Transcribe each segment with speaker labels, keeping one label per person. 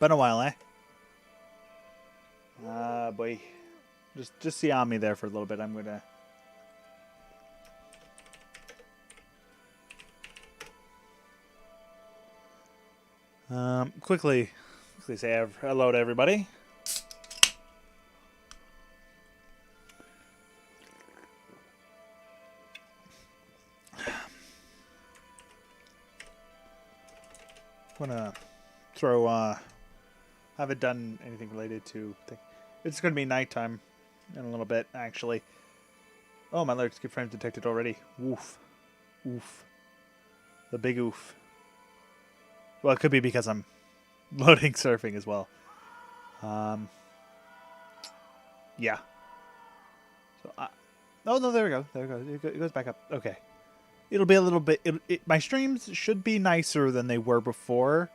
Speaker 1: Been a while, eh? Boy. Just see on me there for a little bit. I'm gonna... quickly say hello to everybody. Wanna throw, haven't done anything related to... It's gonna be nighttime in a little bit, actually. Oh, my Let's Get Friends detected already. Oof. Oof. The big oof. Well, it could be because I'm loading surfing as well. Yeah. So, oh, no, there we go. There we go. It goes back up. Okay. It'll be a little bit... my streams should be nicer than they were before.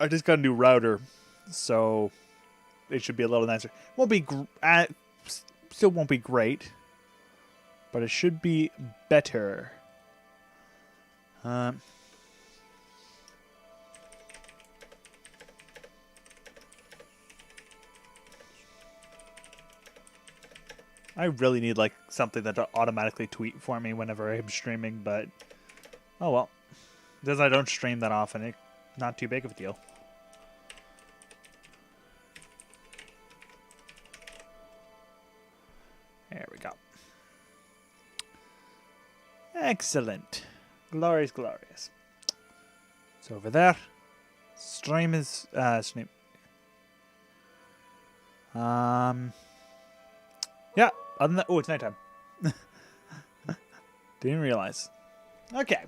Speaker 1: I just got a new router, so it should be a little nicer. Won't be... still won't be great, but it should be better. I really need like something that automatically tweet for me whenever I'm streaming, but oh well. Because I don't stream that often, it's not too big of a deal. There we go. Excellent. Glorious, glorious. So over there, stream is stream. Yeah. Other than that, oh, it's nighttime. Didn't realize. Okay.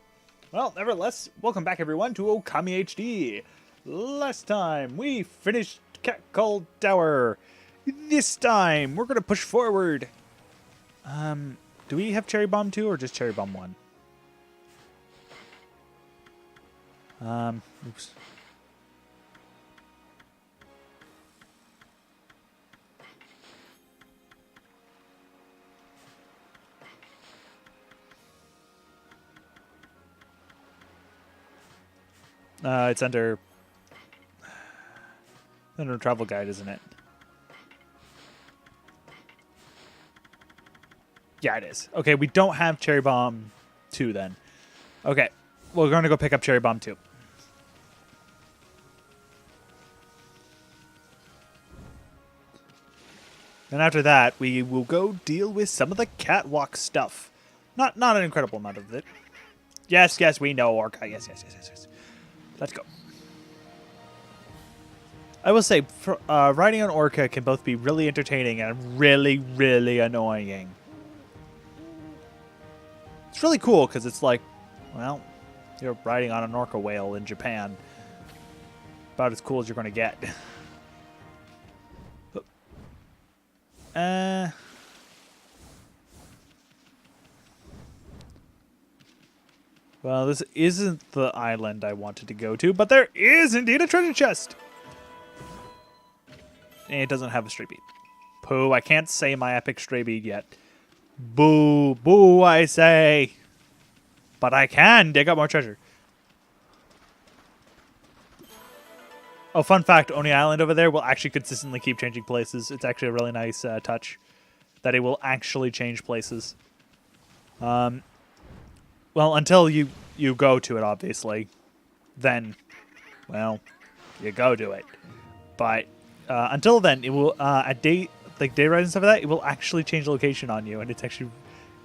Speaker 1: Well, nevertheless, welcome back everyone to Okami HD. Last time we finished Catcall Tower. This time we're gonna push forward. Do we have Cherry Bomb 2 or just Cherry Bomb 1? Oops. It's under travel guide, isn't it? Yeah, it is. Okay, we don't have Cherry Bomb 2 then. Okay, we're going to go pick up Cherry Bomb 2. And after that, we will go deal with some of the catwalk stuff. Not an incredible amount of it. Yes, we know, Orca. Yes. Let's go. I will say, riding on Orca can both be really entertaining and really, really annoying. It's really cool because it's like, well, you're riding on an orca whale in Japan. About as cool as you're going to get. Well, this isn't the island I wanted to go to, but there is indeed a treasure chest. And it doesn't have a stray bead. Pooh, I can't say my epic stray bead yet. Boo, boo, I say. But I can dig up more treasure. Oh, fun fact, Oni Island over there will actually consistently keep changing places. It's actually a really nice touch that it will actually change places. Well, until you go to it, obviously. Then, well, you go to it. But until then, it will, at day ride and stuff like that, it will actually change location on you. And it's actually,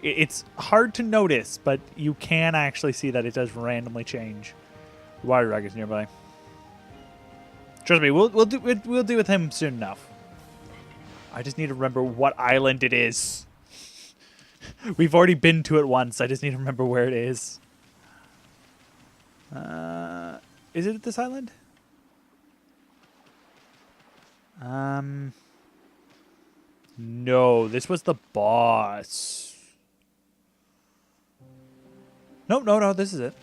Speaker 1: it's hard to notice, but you can actually see that it does randomly change. Water dragon's nearby. Trust me, we'll do with him soon enough. I just need to remember what island it is. We've already been to it once. I just need to remember where it is. Is it at this island? No, this was the boss. Nope, no, this is it.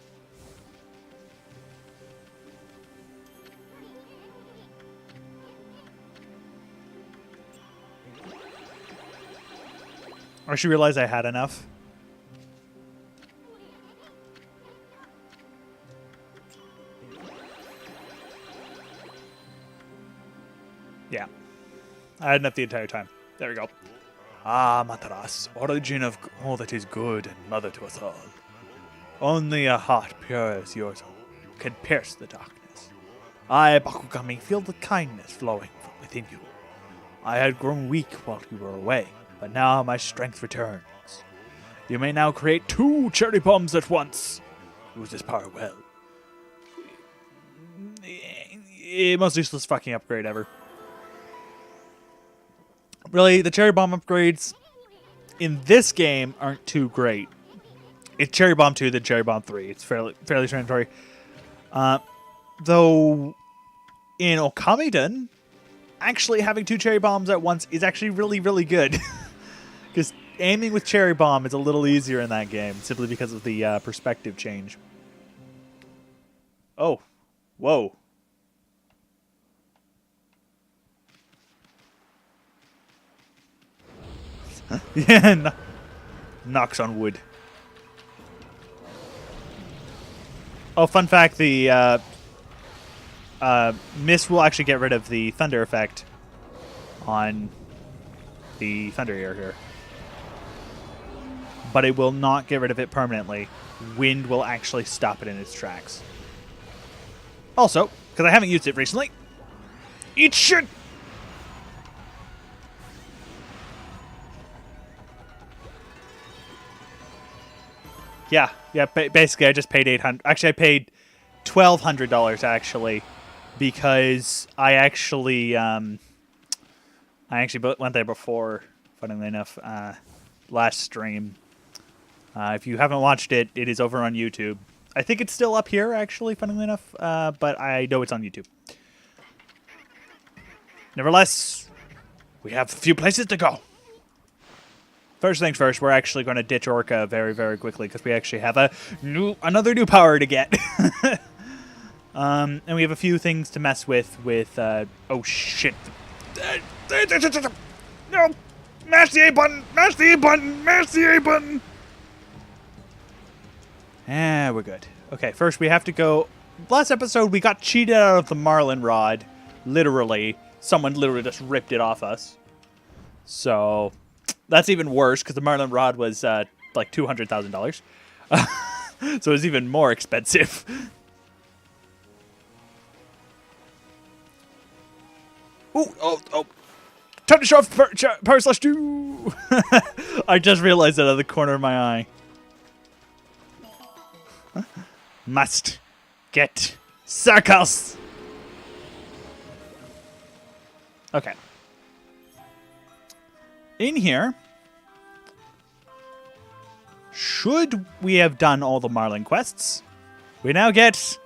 Speaker 1: I should realize I had enough. Yeah. I had enough the entire time. There we go. Ah, Matras, origin of all that is good and mother to us all. Only a heart pure as yours can pierce the darkness. I, Bakugami, feel the kindness flowing from within you. I had grown weak while you were away, but now my strength returns. You may now create 2 cherry bombs at once. Use this power well. Most useless fucking upgrade ever. Really, the cherry bomb upgrades in this game aren't too great. It's cherry bomb 2, then cherry bomb 3. It's fairly transitory. Though in Okami, actually having 2 cherry bombs at once is actually really, really good. Because aiming with cherry bomb is a little easier in that game, simply because of the perspective change. Oh. Whoa. Yeah, knocks on wood. Oh, fun fact, the mist will actually get rid of the thunder effect on the thunder here. But it will not get rid of it permanently. Wind will actually stop it in its tracks. Also, because I haven't used it recently, eat shit! Yeah, basically I just paid $800. Actually, I paid $1,200 actually, because I actually went there before, funnily enough, last stream. If you haven't watched it, it is over on YouTube. I think it's still up here, actually, funnily enough, but I know it's on YouTube. Nevertheless, we have a few places to go. First things first, we're actually going to ditch Orca very, very quickly because we actually have another new power to get. And we have a few things to mess with oh shit. No! Mash the A button! Mash the A button! Mash the A button! We're good. Okay, first we have to go... Last episode, we got cheated out of the Marlin Rod. Literally. Someone literally just ripped it off us. So... That's even worse, because the Marlin Rod was, like, $200,000. So it was even more expensive. Oh. Time to show off Power Slash 2! I just realized that out of the corner of my eye. Must get circles! Okay. In here, should we have done all the Marlin quests, we now get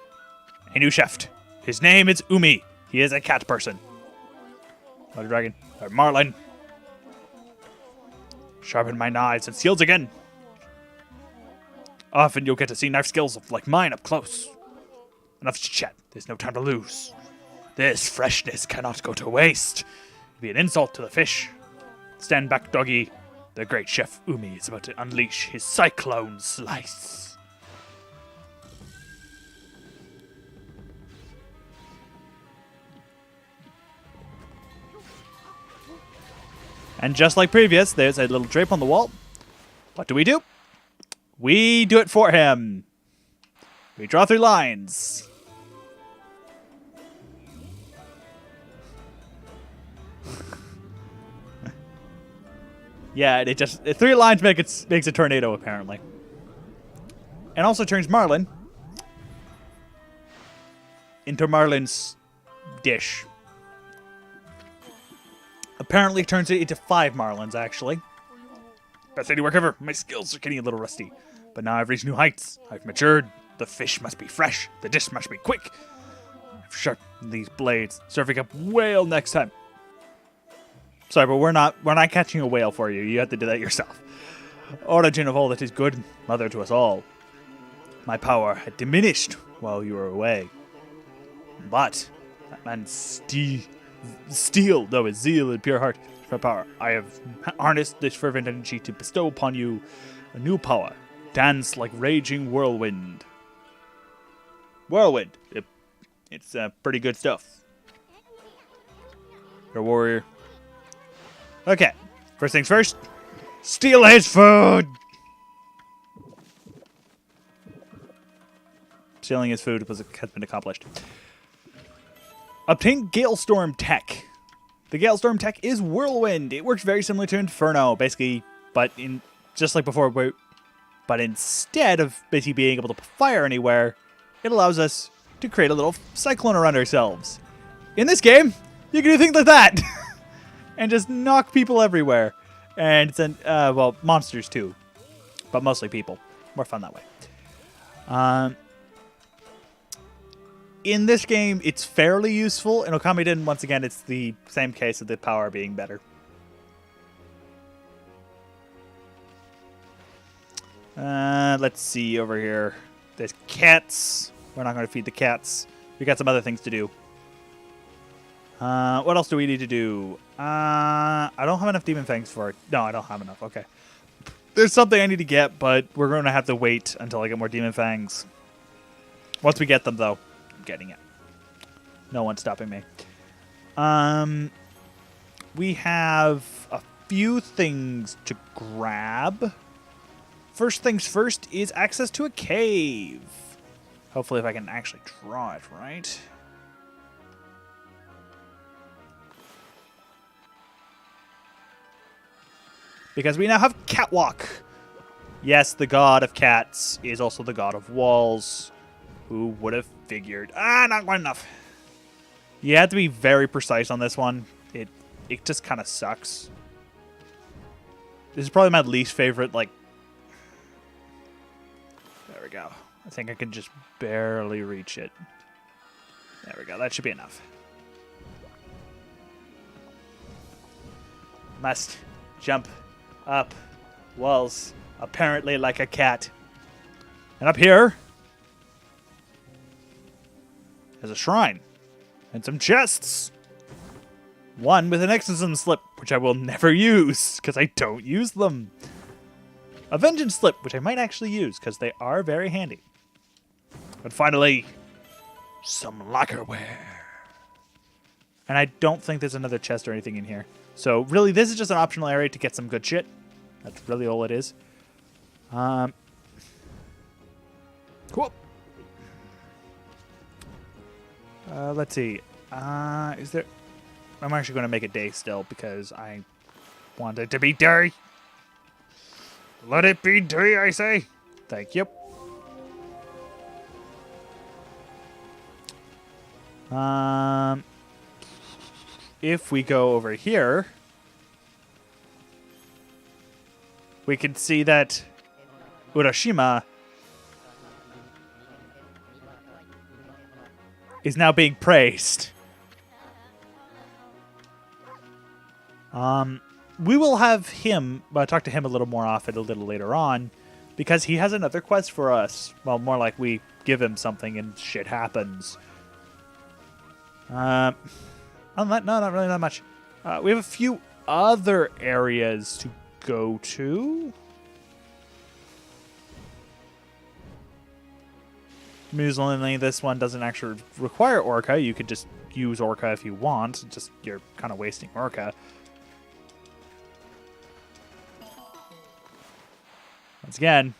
Speaker 1: a new chef. His name is Umi. He is a cat person. Water dragon. Or Marlin. Sharpen my knives and seals again. Often you'll get to see knife skills like mine up close. Enough to chat. There's no time to lose. This freshness cannot go to waste. It'd be an insult to the fish. Stand back, doggy. The great chef Umi is about to unleash his cyclone slice. And just like previous, there's a little drape on the wall. What do? We do it for him. We draw 3 lines. Yeah, it just 3 lines makes a tornado apparently, and also turns Marlin into Marlin's dish. Apparently turns it into 5 Marlins actually. Best handiwork ever. My skills are getting a little rusty, but now I've reached new heights. I've matured. The fish must be fresh. The dish must be quick. I've sharpened these blades, serving up whale next time. Sorry, but we're not catching a whale for you. You have to do that yourself. Origin of all that is good, mother to us all. My power had diminished while you were away. But that man's steel, though his zeal and pure heart for power. I have harnessed this fervent energy to bestow upon you a new power. Dance like raging whirlwind. Whirlwind. It's pretty good stuff. You're a warrior. Okay. First things first. Steal his food! Stealing his food has been accomplished. Obtain Galestorm Tech. The Galestorm Tech is Whirlwind. It works very similar to Inferno, basically, but just like before, but instead of basically being able to fire anywhere, it allows us to create a little cyclone around ourselves. In this game, you can do things like that and just knock people everywhere. And then, well, monsters too, but mostly people. More fun that way. In this game, it's fairly useful. In Okami Den, once again, it's the same case of the power being better. Let's see over here. There's cats. We're not going to feed the cats. We got some other things to do. What else do we need to do? I don't have enough demon fangs for it. No, I don't have enough. Okay. There's something I need to get, but we're going to have to wait until I get more demon fangs. Once we get them, though, I'm getting it. No one's stopping me. We have a few things to grab. First things first is access to a cave. Hopefully if I can actually draw it right. Because we now have Catwalk. Yes, the god of cats is also the god of walls. Who would have figured? Not quite enough. You have to be very precise on this one. It just kind of sucks. This is probably my least favorite, like... There we go. I think I can just barely reach it. There we go. That should be enough. Must jump up walls, apparently like a cat. And up here, there's a shrine and some chests. One with an exorcism slip, which I will never use because I don't use them. A vengeance slip, which I might actually use because they are very handy. And finally, some lacquerware. And I don't think there's another chest or anything in here. So really, this is just an optional area to get some good shit. That's really all it is. Cool. Let's see. Is there... I'm actually going to make it day still because I want it to be day. Let it be day, I say. Thank you. If we go over here, we can see that Urashima is now being praised. We will have him, talk to him a little more often a little later on, because he has another quest for us. Well, more like we give him something and shit happens. Other than that, no, not really that much. We have a few other areas to go to. Amusingly, this one doesn't actually require Orca. You could just use Orca if you want. Just you're kind of wasting Orca. Once again,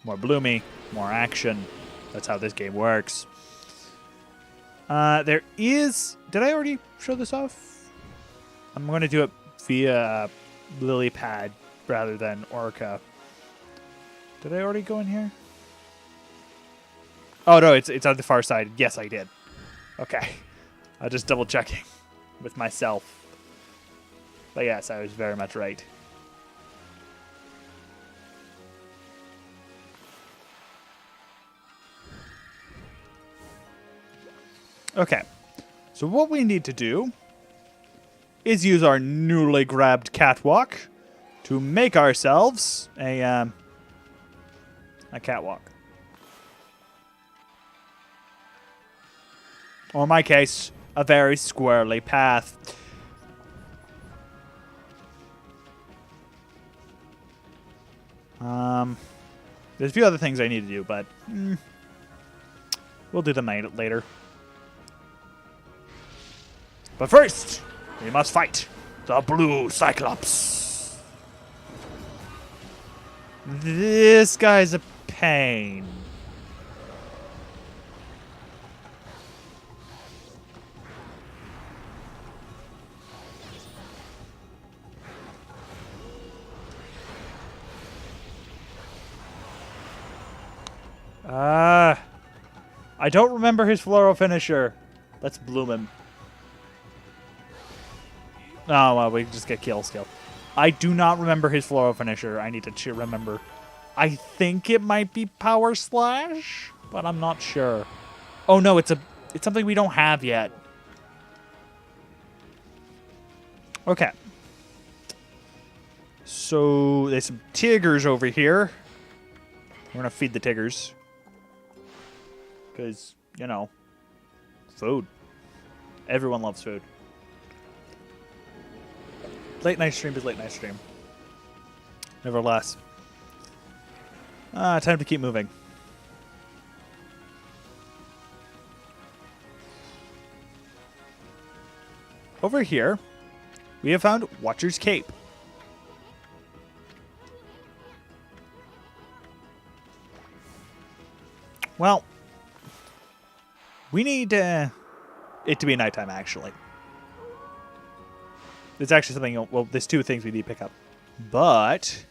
Speaker 1: more bloomy, more action. That's how this game works. There is... Did I already show this off? I'm going to do it via lily pad rather than Orca. Did I already go in here? Oh, no, it's on the far side. Yes, I did. Okay. I'm just double checking with myself. But yes, I was very much right. Okay, so what we need to do is use our newly grabbed catwalk to make ourselves a catwalk. Or in my case, a very squirrely path. There's a few other things I need to do, but we'll do them later. But first, We must fight the blue Cyclops. This guy's a pain. I don't remember his floral finisher. Let's bloom him. Oh, well, we just get kill skill. I do not remember his floral finisher. I need to remember. I think it might be Power Slash, but I'm not sure. Oh no, it's something we don't have yet. Okay. So there's some tigers over here. We're gonna feed the tigers. Because, you know, food. Everyone loves food. Late night stream is late night stream. Nevertheless. Time to keep moving. Over here, we have found Watcher's Cape. Well, we need it to be nighttime, actually. There's actually something, well, there's two things we need to pick up. But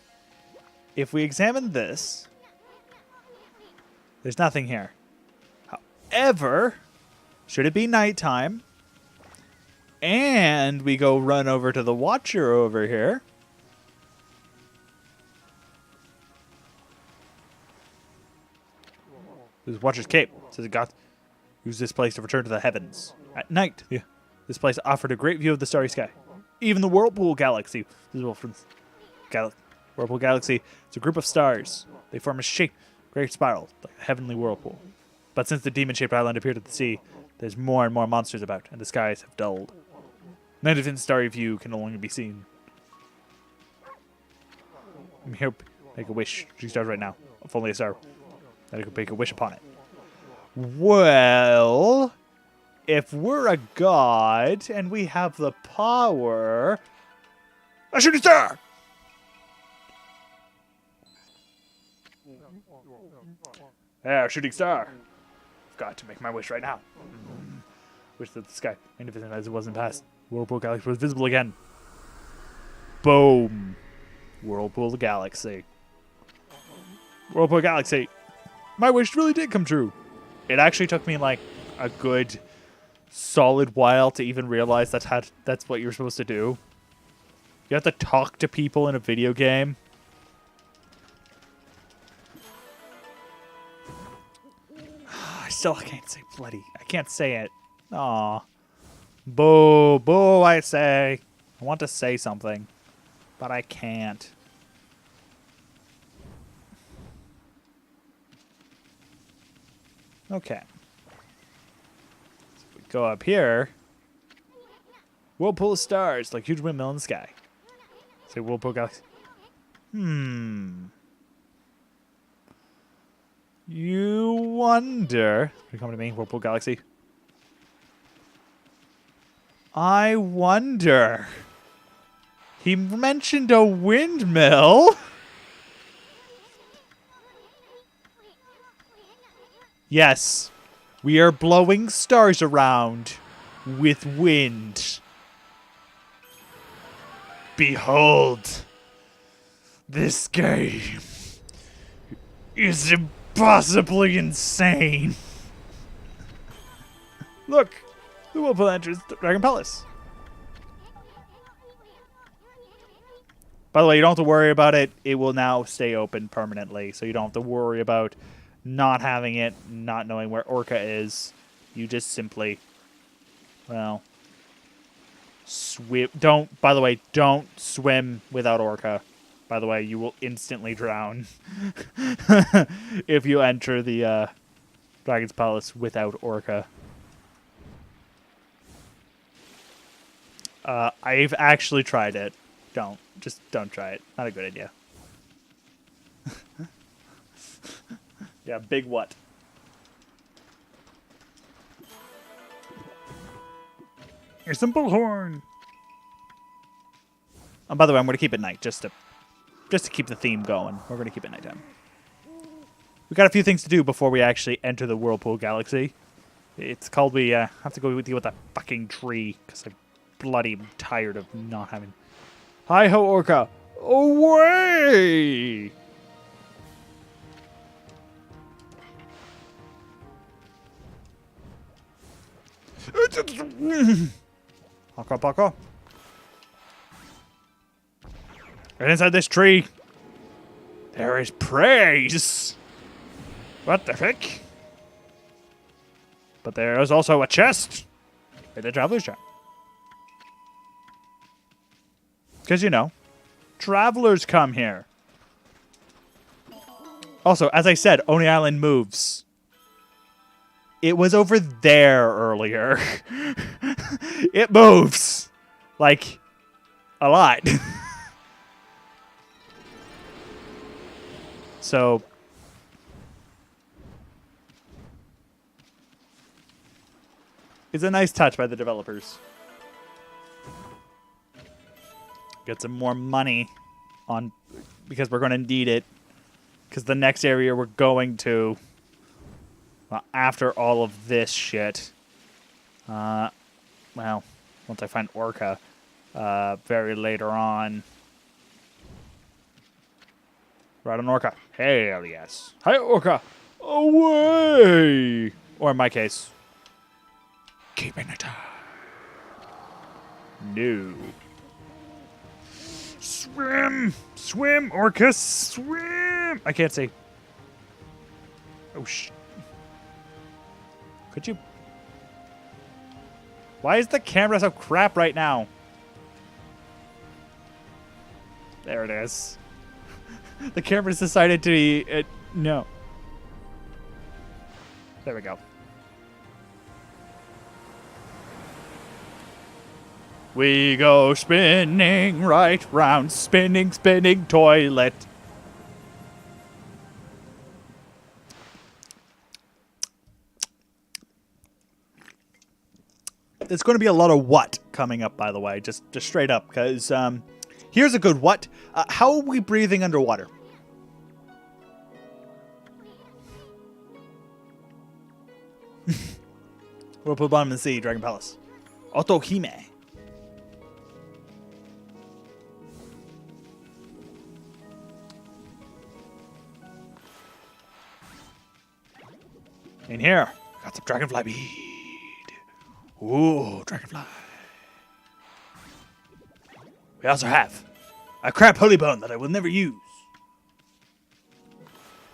Speaker 1: if we examine this, there's nothing here. However, should it be nighttime, and we go run over to the Watcher over here, there's Watcher's Cape. It says it got use this place to return to the heavens at night. Yeah. This place offered a great view of the starry sky. Even the Whirlpool Galaxy, visible from Whirlpool Galaxy, it's a group of stars. They form a great spiral, like a heavenly whirlpool. But since the demon-shaped island appeared at the sea, there's more and more monsters about, and the skies have dulled. Magnificent starry view can no longer be seen. I'm here, make a wish. 3 stars right now. If only a star. Then I could make a wish upon it. Well, if we're a god and we have the power, a shooting star! Yeah, shooting star. I've got to make my wish right now. Wish that the sky, magnificent as it was in the past, Whirlpool Galaxy was visible again. Boom. Whirlpool Galaxy. Whirlpool Galaxy. My wish really did come true. It actually took me like a good solid while to even realize that's what you're supposed to do. You have to talk to people in a video game. I can't say bloody. I can't say it. Aw. Boo. Boo, I say. I want to say something, but I can't. Okay. So if we go up here. Whirlpool of stars, like huge windmill in the sky. Say Whirlpool Galaxy. You wonder. You come to me, Whirlpool Galaxy. I wonder. He mentioned a windmill. Yes, we are blowing stars around with wind. Behold, this game is impossibly insane. Look, the Whirlpool enters the Dragon Palace. By the way, you don't have to worry about it. It will now stay open permanently, so you don't have to worry about not having it, not knowing where Orca is. You just simply, well, swim. By the way, don't swim without Orca. By the way, you will instantly drown if you enter the Dragon's Palace without Orca. I've actually tried it. Just don't try it. Not a good idea. Yeah, big what? A simple horn. And by the way, I'm going to keep it night just to keep the theme going. We're going to keep it nighttime. We got a few things to do before we actually enter the Whirlpool Galaxy. It's called we have to go deal with that fucking tree because I'm bloody tired of not having. Hi ho, Orca! Away! Parkour, parkour. And inside this tree, there is praise. What the heck? But there is also a chest with a traveler's chest. Because, you know, travelers come here. Also, as I said, Oni Island moves. It was over there earlier. It moves. Like, a lot. So, it's a nice touch by the developers. Get some more money on, because we're going to need it. Because the next area we're going to, well, after all of this shit, well, once I find Orca, very later on. Right on Orca. Hell yes. Hi, Orca. Away! Or in my case, keeping it. No. Swim! Swim, Orca, swim! I can't see. Oh, could you? Why is the camera so crap right now? There it is. The camera's decided to be... no. There we go. We go spinning right round, spinning, spinning toilet. There's going to be a lot of what coming up, by the way, just straight up, because here's a good what. How are we breathing underwater? Whirlpool Bottom of the Sea, Dragon Palace. Otohime. In here, got some dragonfly bead. Ooh, dragonfly. We also have a crab holy bone that I will never use.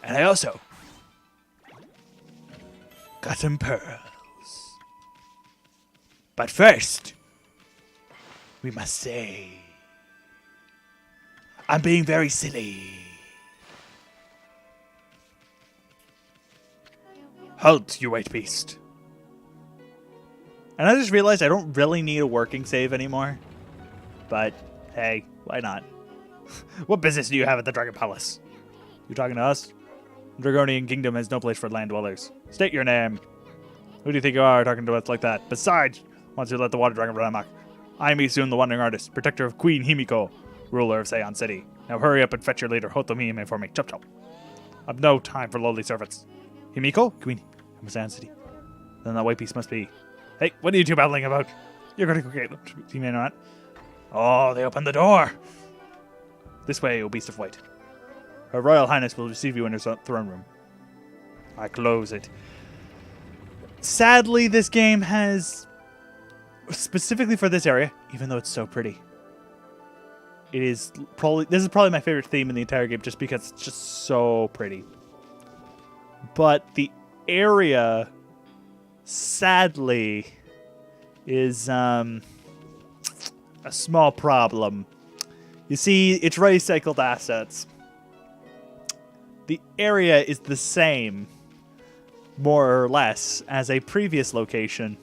Speaker 1: And I also got some pearls. But first, we must say, I'm being very silly. Halt, you white beast. And I just realized I don't really need a working save anymore. But, hey, why not? What business do you have at the Dragon Palace? You talking to us? The Dragonian Kingdom has no place for land dwellers. State your name. Who do you think you are talking to us like that? Besides, once you let the water dragon run amok. I am Isun, the Wandering Artist, protector of Queen Himiko, ruler of Seion City. Now hurry up and fetch your leader, Hotomi, for me. Chop chop. I've no time for lowly servants. Himiko? Queen of Seion City. Then that white beast must be... Hey, what are you two battling about? You're going to go get them, or not? Oh, they opened the door. This way, O Beast of White. Her Royal Highness will receive you in her throne room. I close it. Sadly, this game has, specifically for this area, even though it's so pretty, this is probably my favorite theme in the entire game, just because it's just so pretty. But the area, sadly, is a small problem. You see, it's recycled assets. The area is the same, more or less, as a previous location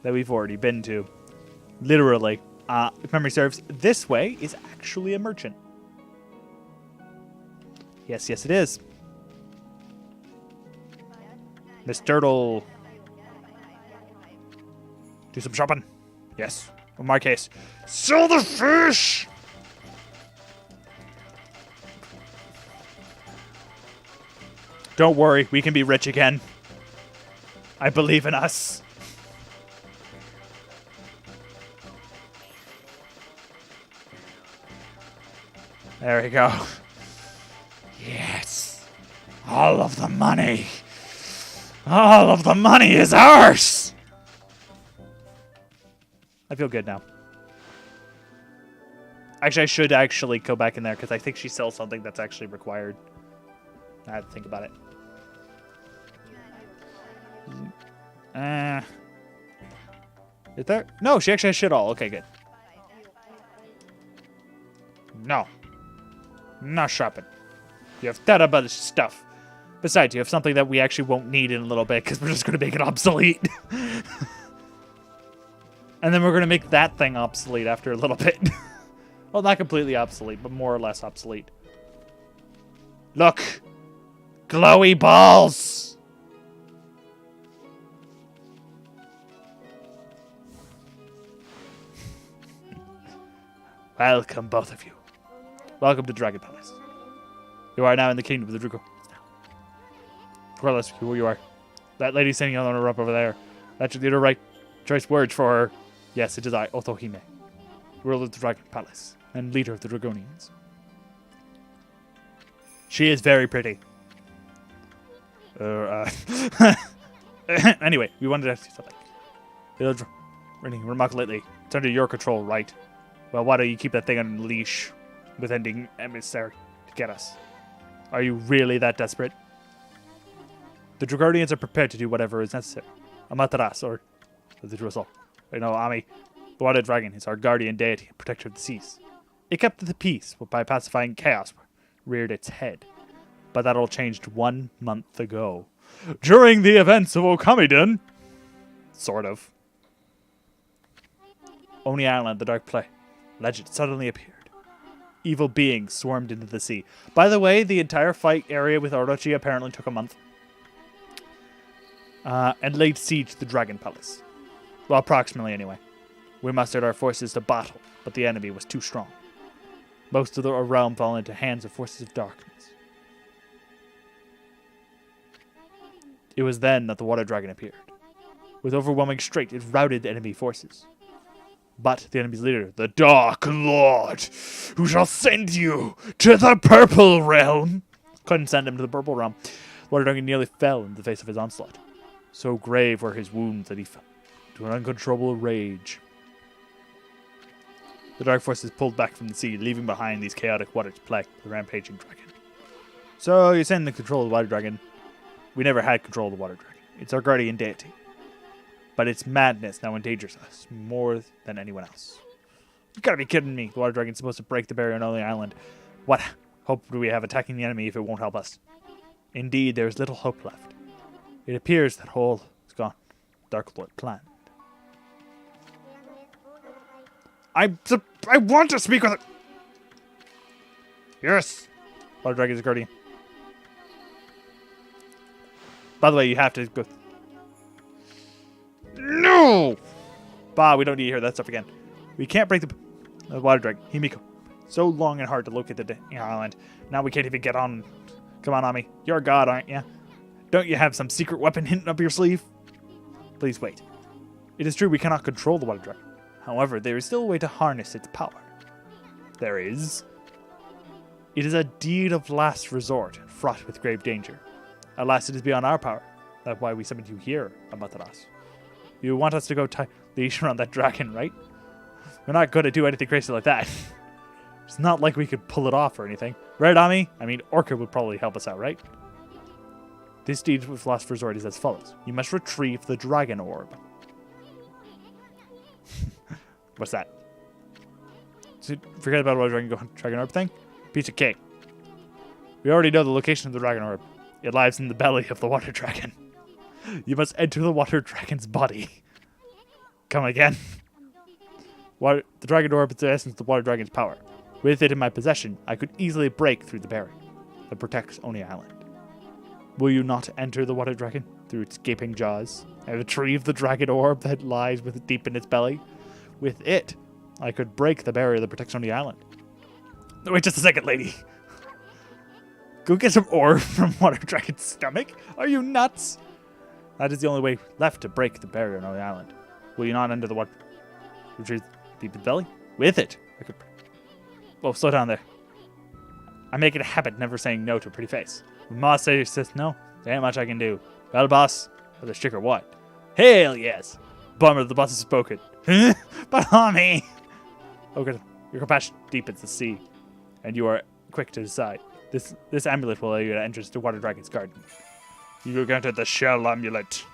Speaker 1: that we've already been to. Literally. If memory serves, this way is actually a merchant. Yes, yes it is. Miss Turtle. Do some shopping. Yes. In my case, sell the fish! Don't worry, we can be rich again. I believe in us. There we go. Yes. All of the money. All of the money is ours. I feel good now. Actually, I should actually go back in there because I think she sells something that's actually required. I have to think about it. Is there? No, she actually has shit all. Okay, good. No. Not shopping. You have that about stuff. Besides, you have something that we actually won't need in a little bit because we're just going to make it obsolete. And then we're going to make that thing obsolete after a little bit. Well, not completely obsolete, but more or less obsolete. Look! Glowy balls! Welcome, both of you. Welcome to Dragon Palace. You are now in the kingdom of the Druko. Regardless of who you are. That lady sitting on her up over there. That should be the right choice words for her. Yes, it is I, Otohime, ruler of the Dragon Palace, and leader of the Dragonians. She is very pretty. Anyway, we wanted to ask you something. It's running remarkably. It's under your control, right? Well, why don't you keep that thing on leash with ending emissary to get us? Are you really that desperate? The Dragonians are prepared to do whatever is necessary. Amaterasu, or the Drusel. You know, Ami, the Water Dragon, is our guardian deity and protector of the seas. It kept the peace by pacifying chaos, reared its head. But that all changed 1 month ago. During the events of Okami. Sort of. Oni Island, the Dark Play. Legend suddenly appeared. Evil beings swarmed into the sea. By the way, the entire fight area with Orochi apparently took a month. And laid siege to the Dragon Palace. Well, approximately anyway. We mustered our forces to battle, but the enemy was too strong. Most of the realm fell into hands of forces of darkness. It was then that the Water Dragon appeared. With overwhelming strength, it routed the enemy forces. But the enemy's leader, the Dark Lord, who shall send you to the Purple Realm, couldn't send him to the Purple Realm. The Water Dragon nearly fell in the face of his onslaught. So grave were his wounds that he fell to an uncontrollable rage. The dark forces pulled back from the sea, leaving behind these chaotic waters plagued with the rampaging dragon. So you're saying the control of the Water Dragon? We never had control of the Water Dragon. It's our guardian deity. But its madness now endangers us more than anyone else. You gotta be kidding me. The Water Dragon's supposed to break the barrier on the island. What hope do we have attacking the enemy if it won't help us? Indeed, there is little hope left. It appears that all is gone. Dark Lord planned. I want to speak with it. Yes. Water Dragon's guardian. By the way, you have to go. No! Bah, we don't need to hear that stuff again. We can't break the Water Dragon. Himiko. So long and hard to locate the island. Now we can't even get on. Come on, Ami. You're a god, aren't you? Don't you have some secret weapon hidden up your sleeve? Please wait. It is true we cannot control the Water Dragon. However, there is still a way to harness its power. There is. It is a deed of last resort, fraught with grave danger. Alas, it is beyond our power. That's why we summoned you here, Amaterasu. You want us to go tie leash around that dragon, right? We're not going to do anything crazy like that. It's not like we could pull it off or anything. Right, Ami? I mean, Orca would probably help us out, right? This deed of last resort is as follows. You must retrieve the dragon orb. What's that? So forget about what dragon orb thing? Piece of cake. We already know the location of the dragon orb. It lies in the belly of the Water Dragon. You must enter the Water Dragon's body. Come again. The dragon orb is the essence of the Water Dragon's power. With it in my possession, I could easily break through the barrier that protects Oni Island. Will you not enter the Water Dragon through its gaping jaws and retrieve the dragon orb that lies deep in its belly? With it, I could break the barrier that protects on the island. Wait just a second, lady. Go get some ore from Water Dragon's stomach? Are you nuts? That is the only way left to break the barrier on the island. Will you not enter the water? Retrieve the belly? With it, I could... Whoa, slow down there. I make it a habit never saying no to a pretty face. When Ma says no, there ain't much I can do. Well, boss, with a stick or what? Hell yes. Bummer, the boss has spoken. But homie! Okay, your compassion deepens the sea, and you are quick to decide. This amulet will allow you to enter the Water Dragon's garden. You will enter the shell amulet.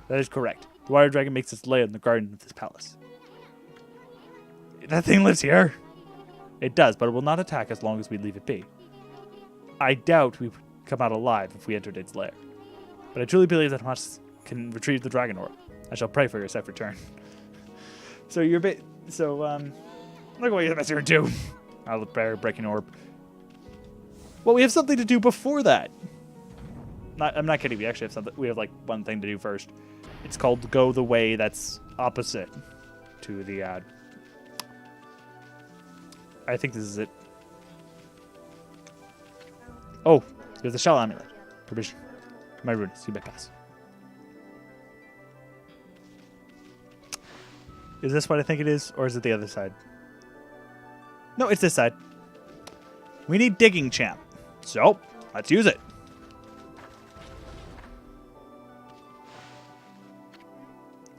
Speaker 1: That is correct. The Water Dragon makes its lair in the garden of this palace. That thing lives here. It does, but it will not attack as long as we leave it be. I doubt we would come out alive if we entered its lair. But I truly believe that Hamas can retrieve the dragon orb. I shall pray for your safe return. So you're look at what you're messing do. I'll look better breaking orb. Well, we have something to do before that. I'm not kidding. We actually have something. We have like one thing to do first. It's called go the way that's opposite to the. I think this is it. Oh, there's the shell amulet. Permission. My rudeness. You may pass. Is this what I think it is, or is it the other side? No, it's this side. We need digging champ. So, let's use it.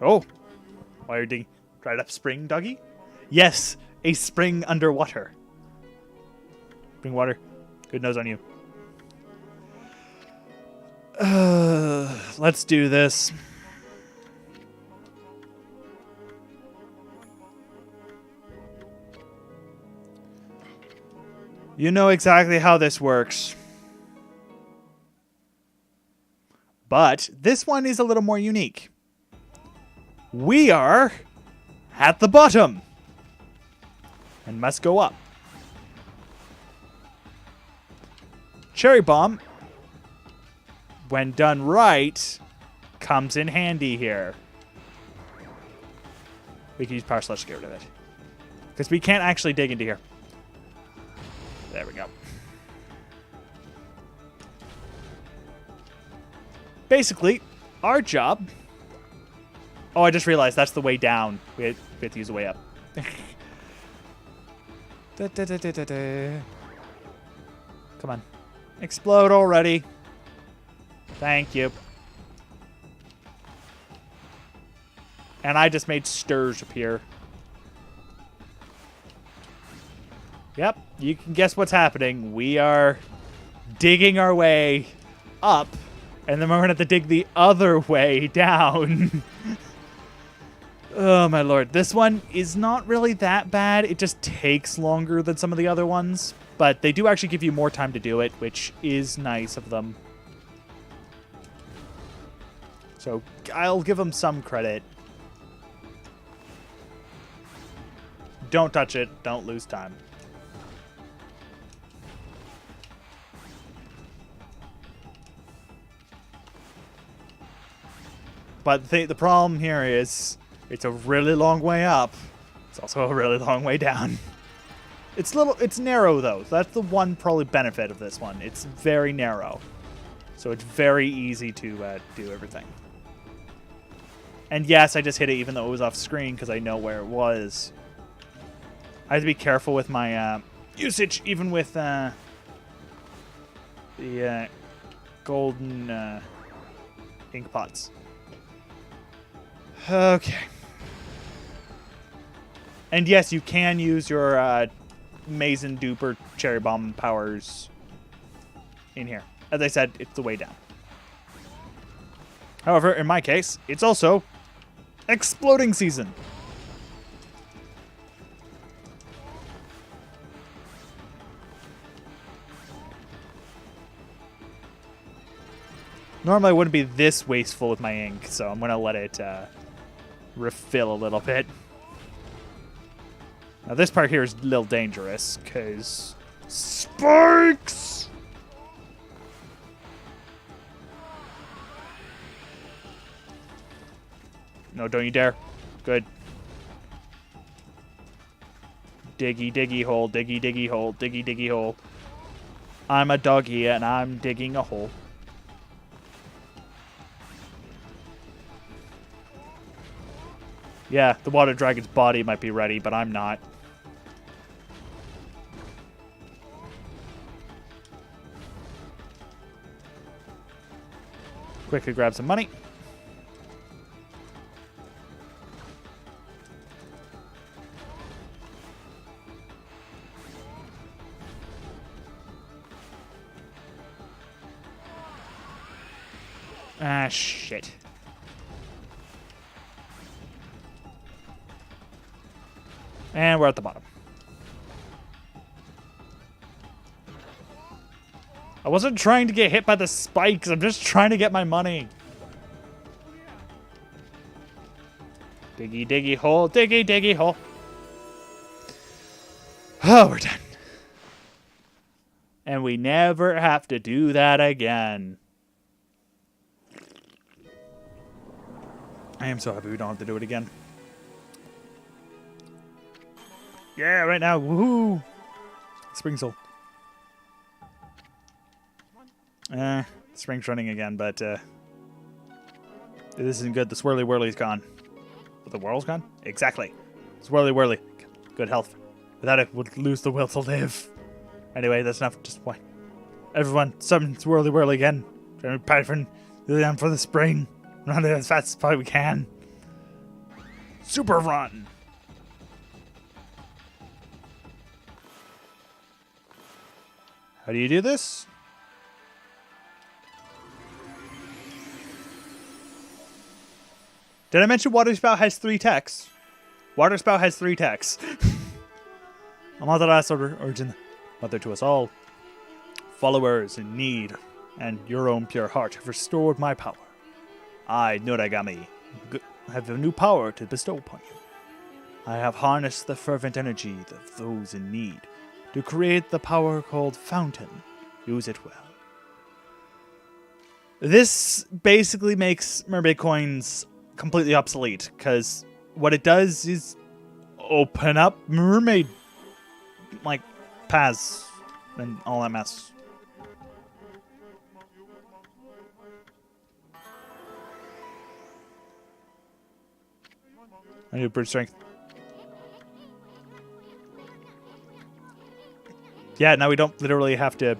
Speaker 1: Oh. Why are you digging? Dried up spring, doggy? Yes, a spring underwater. Spring water. Good nose on you. Let's do this. You know exactly how this works. But this one is a little more unique. We are at the bottom and must go up. Cherry Bomb, when done right, comes in handy here. We can use Power Slash to get rid of it. Because we can't actually dig into here. There we go. Basically, our job... Oh, I just realized that's the way down. We have to use the way up. Come on. Explode already. Thank you. And I just made stirs appear. Yep, you can guess what's happening. We are digging our way up, and then we're going to have to dig the other way down. Oh, my lord. This one is not really that bad. It just takes longer than some of the other ones, but they do actually give you more time to do it, which is nice of them. So I'll give them some credit. Don't touch it. Don't lose time. But the problem here is it's a really long way up. It's also a really long way down. It's narrow though. So that's the one probably benefit of this one. It's very narrow. So it's very easy to do everything. And yes, I just hit it even though it was off screen because I know where it was. I have to be careful with my usage, even with the golden ink pots. Okay. And yes, you can use your Mason Duper Cherry Bomb powers in here. As I said, it's the way down. However, in my case, it's also exploding season. Normally I wouldn't be this wasteful with my ink, so I'm going to let it refill a little bit. Now this part here is a little dangerous, because spikes! No, don't you dare. Good. Diggy, diggy hole, diggy, diggy hole, diggy, diggy hole. I'm a doggy and I'm digging a hole. Yeah, the water dragon's body might be ready, but I'm not. Quickly grab some money. Ah, shit. And we're at the bottom. I wasn't trying to get hit by the spikes. I'm just trying to get my money. Diggy, diggy hole. Diggy, diggy hole. Oh, we're done. And we never have to do that again. I am so happy we don't have to do it again. Yeah, right now. Woohoo! Spring Soul. Spring's running again, but this isn't good. The Swirly Whirly's gone. The whirl's gone? Exactly. Swirly Whirly. Good health. Without it, would lose the will to live. Anyway, that's enough. Just why? Everyone, summon Swirly Whirly again. Pattern for the spring. Run it as fast as probably we can. Super run. How do you do this? Did I mention Water Spout has 3 techs? Water Spout has 3 techs. Amaterasu origin, mother to us all. Followers in need and your own pure heart have restored my power. I, Noragami, have a new power to bestow upon you. I have harnessed the fervent energy of those in need to create the power called Fountain. Use it well. This basically makes Mermaid Coins completely obsolete, because what it does is open up mermaid, like, paths and all that mess. I need brute strength. Yeah, now we don't literally have to...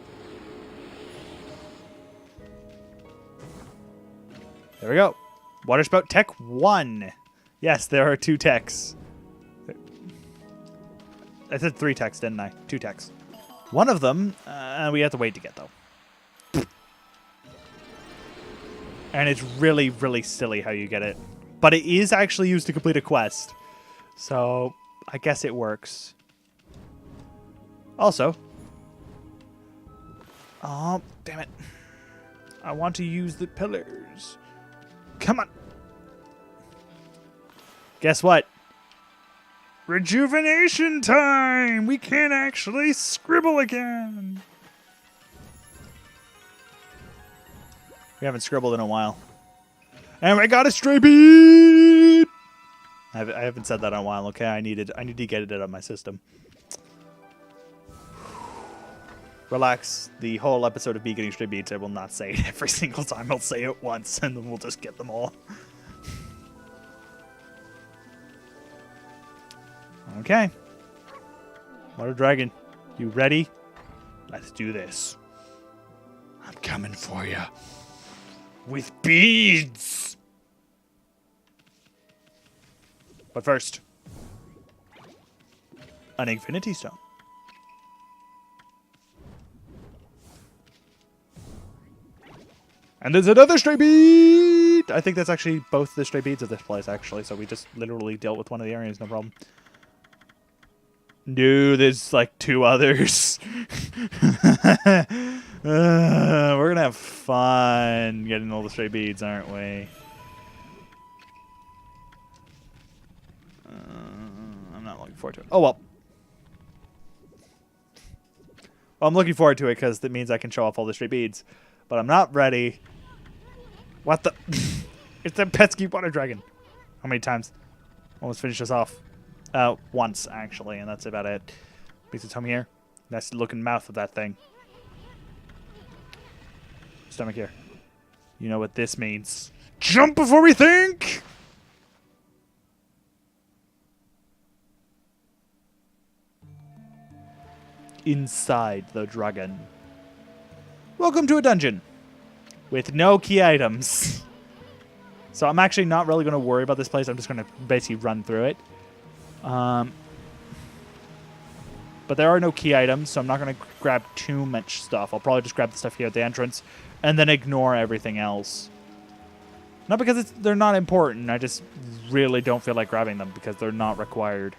Speaker 1: There we go. Water Spout Tech 1. Yes, there are 2 techs. I said 3 techs, didn't I? 2 techs. One of them, we have to wait to get, though. And it's really, really silly how you get it. But it is actually used to complete a quest. So, I guess it works. Also... Oh, damn it. I want to use the pillars. Come on. Guess what? Rejuvenation time! We can actually scribble again. We haven't scribbled in a while. And we got a stray bead! I haven't said that in a while, okay? I need to get it out of my system. Relax. The whole episode of me getting stray beads, I will not say it every single time. I'll say it once, and then we'll just get them all. Okay. Water Dragon, you ready? Let's do this. I'm coming for you. With beads! But first, an Infinity Stone. And there's another stray bead! I think that's actually both the stray beads of this place, actually. So we just literally dealt with one of the areas, no problem. No, there's like 2 others. We're gonna have fun getting all the stray beads, aren't we? I'm not looking forward to it. Oh, well. Well, I'm looking forward to it because that means I can show off all the stray beads. But I'm not ready. What the? It's that pesky water dragon. How many times? Almost finish us off. Once, actually, and that's about it. Because it's home here. That's the looking mouth of that thing. Stomach here. You know what this means. Jump before we think! Inside the dragon. Welcome to a dungeon. With no key items. So I'm actually not really going to worry about this place. I'm just going to basically run through it. But there are no key items, so I'm not going to grab too much stuff. I'll probably just grab the stuff here at the entrance and then ignore everything else. Not because they're not important. I just really don't feel like grabbing them because they're not required.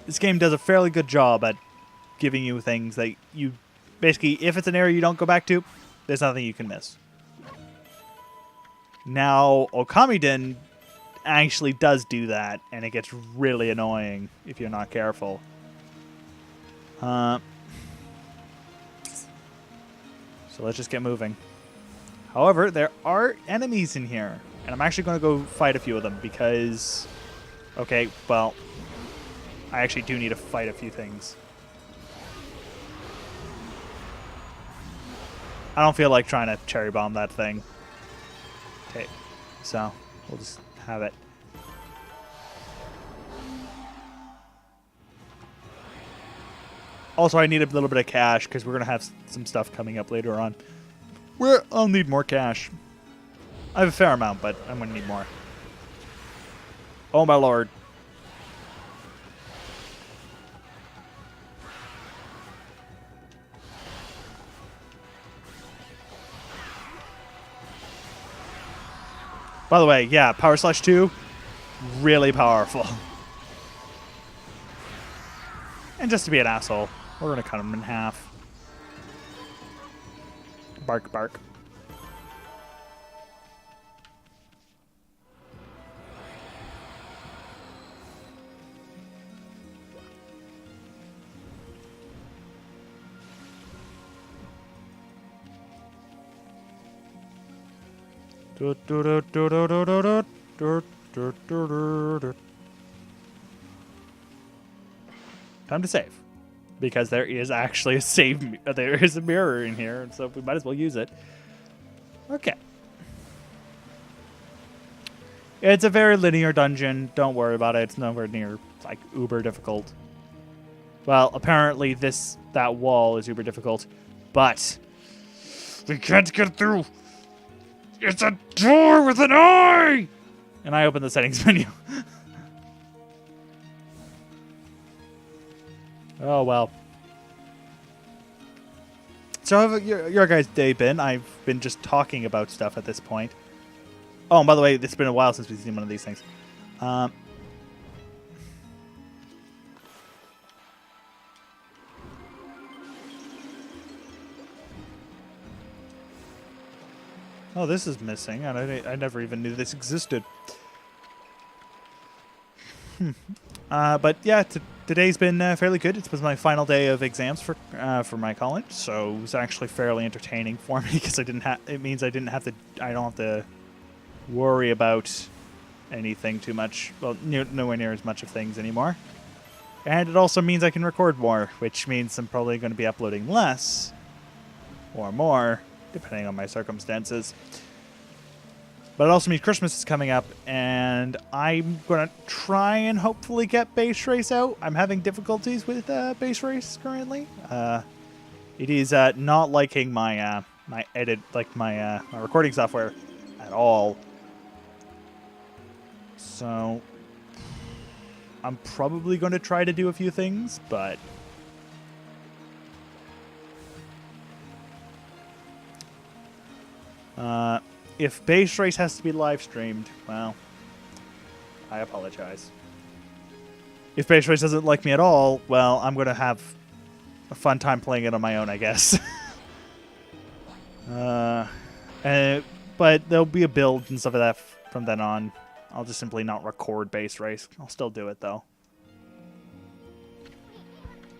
Speaker 1: This game does a fairly good job at giving you things that you... Basically, if it's an area you don't go back to, there's nothing you can miss. Now, Okami actually does do that, and it gets really annoying if you're not careful. So let's just get moving. However, there are enemies in here, and I'm actually going to go fight a few of them because... Okay, well, I actually do need to fight a few things. I don't feel like trying to cherry bomb that thing. Okay, so we'll just have it. Also, I need a little bit of cash because we're going to have some stuff coming up later on where I'll need more cash. I have a fair amount, but I'm going to need more. Oh, my lord. By the way, yeah, Power Slash 2, really powerful. And just to be an asshole, we're going to cut him in half. Bark, bark. Time to save. Because there is actually a save. There is a mirror in here, so we might as well use it. Okay. It's a very linear dungeon. Don't worry about it. It's nowhere near like uber difficult. Well, apparently that wall is uber difficult, but we can't get through. It's a door with an eye! And I open the settings menu. Oh, well. So how have your guys' day been? I've been just talking about stuff at this point. Oh, and by the way, it's been a while since we've seen one of these things. Oh, this is missing. I never even knew this existed. But yeah, today's been fairly good. It was my final day of exams for my college, so it was actually fairly entertaining for me because it means I don't have to worry about anything too much. Well, nowhere near as much of things anymore. And it also means I can record more, which means I'm probably going to be uploading less or more, depending on my circumstances. But it also means Christmas is coming up, and I'm going to try and hopefully get Base Race out. I'm having difficulties with Base Race currently. It is not liking my my recording software at all. So I'm probably going to try to do a few things, but if Base Race has to be live streamed, well, I apologize. If Base Race doesn't like me at all, well, I'm going to have a fun time playing it on my own, I guess. But there'll be a build and stuff like that from then on. I'll just simply not record Base Race. I'll still do it, though.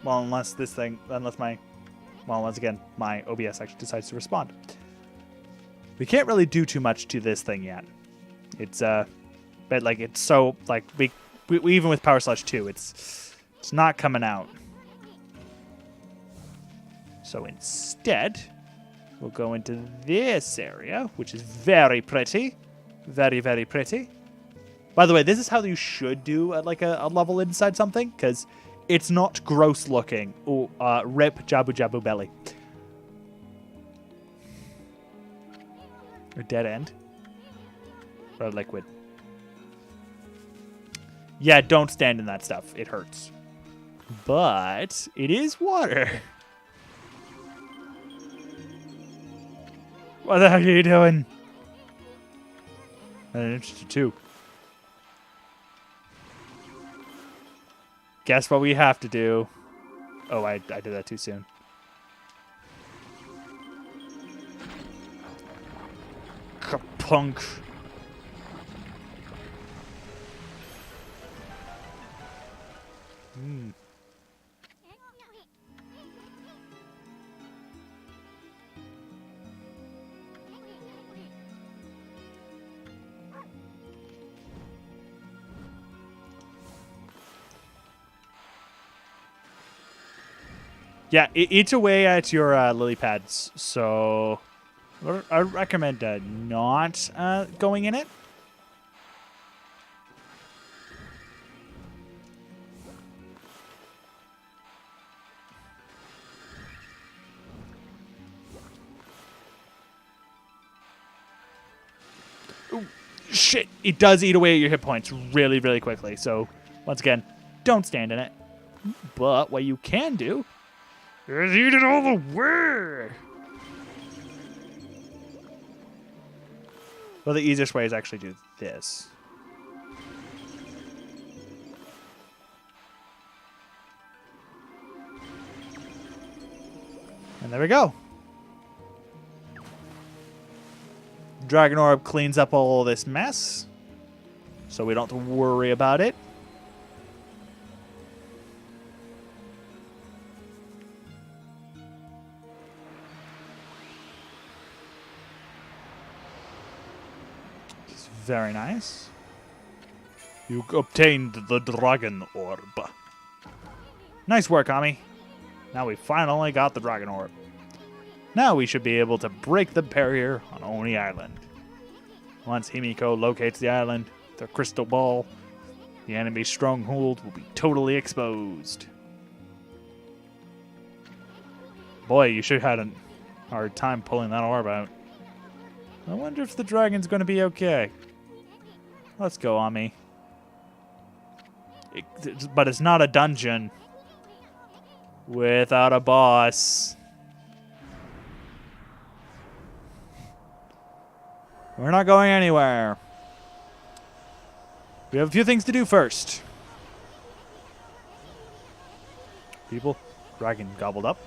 Speaker 1: Well, once again, my OBS actually decides to respond. We can't really do too much to this thing yet. It's but like it's so like even with Power Slash 2, it's not coming out. So instead, we'll go into this area, which is very pretty. Very, very pretty. By the way, this is how you should do like a level inside something, because it's not gross looking. Oh, rip Jabu Jabu Belly. A dead end. Or liquid. Yeah, don't stand in that stuff. It hurts. But it is water. What the heck are you doing? I'm interested too. Guess what we have to do. Oh, I did that too soon. Kapunk. Yeah, eat away at your lily pads. So I recommend not going in it. Ooh, shit, it does eat away at your hit points really, really quickly. So once again, don't stand in it. But what you can do is eat it all the way. Well, the easiest way is actually do this. And there we go. Dragon Orb cleans up all this mess, so we don't have to worry about it. Very nice. You obtained the Dragon Orb. Nice work, Ami. Now we finally got the Dragon Orb. Now we should be able to break the barrier on Oni Island. Once Himiko locates the island, the crystal ball, the enemy stronghold will be totally exposed. Boy, you should have had a hard time pulling that orb out. I wonder if the dragon's going to be okay. Let's go, Ami. But it's not a dungeon without a boss. We're not going anywhere. We have a few things to do first. People? Dragon gobbled up?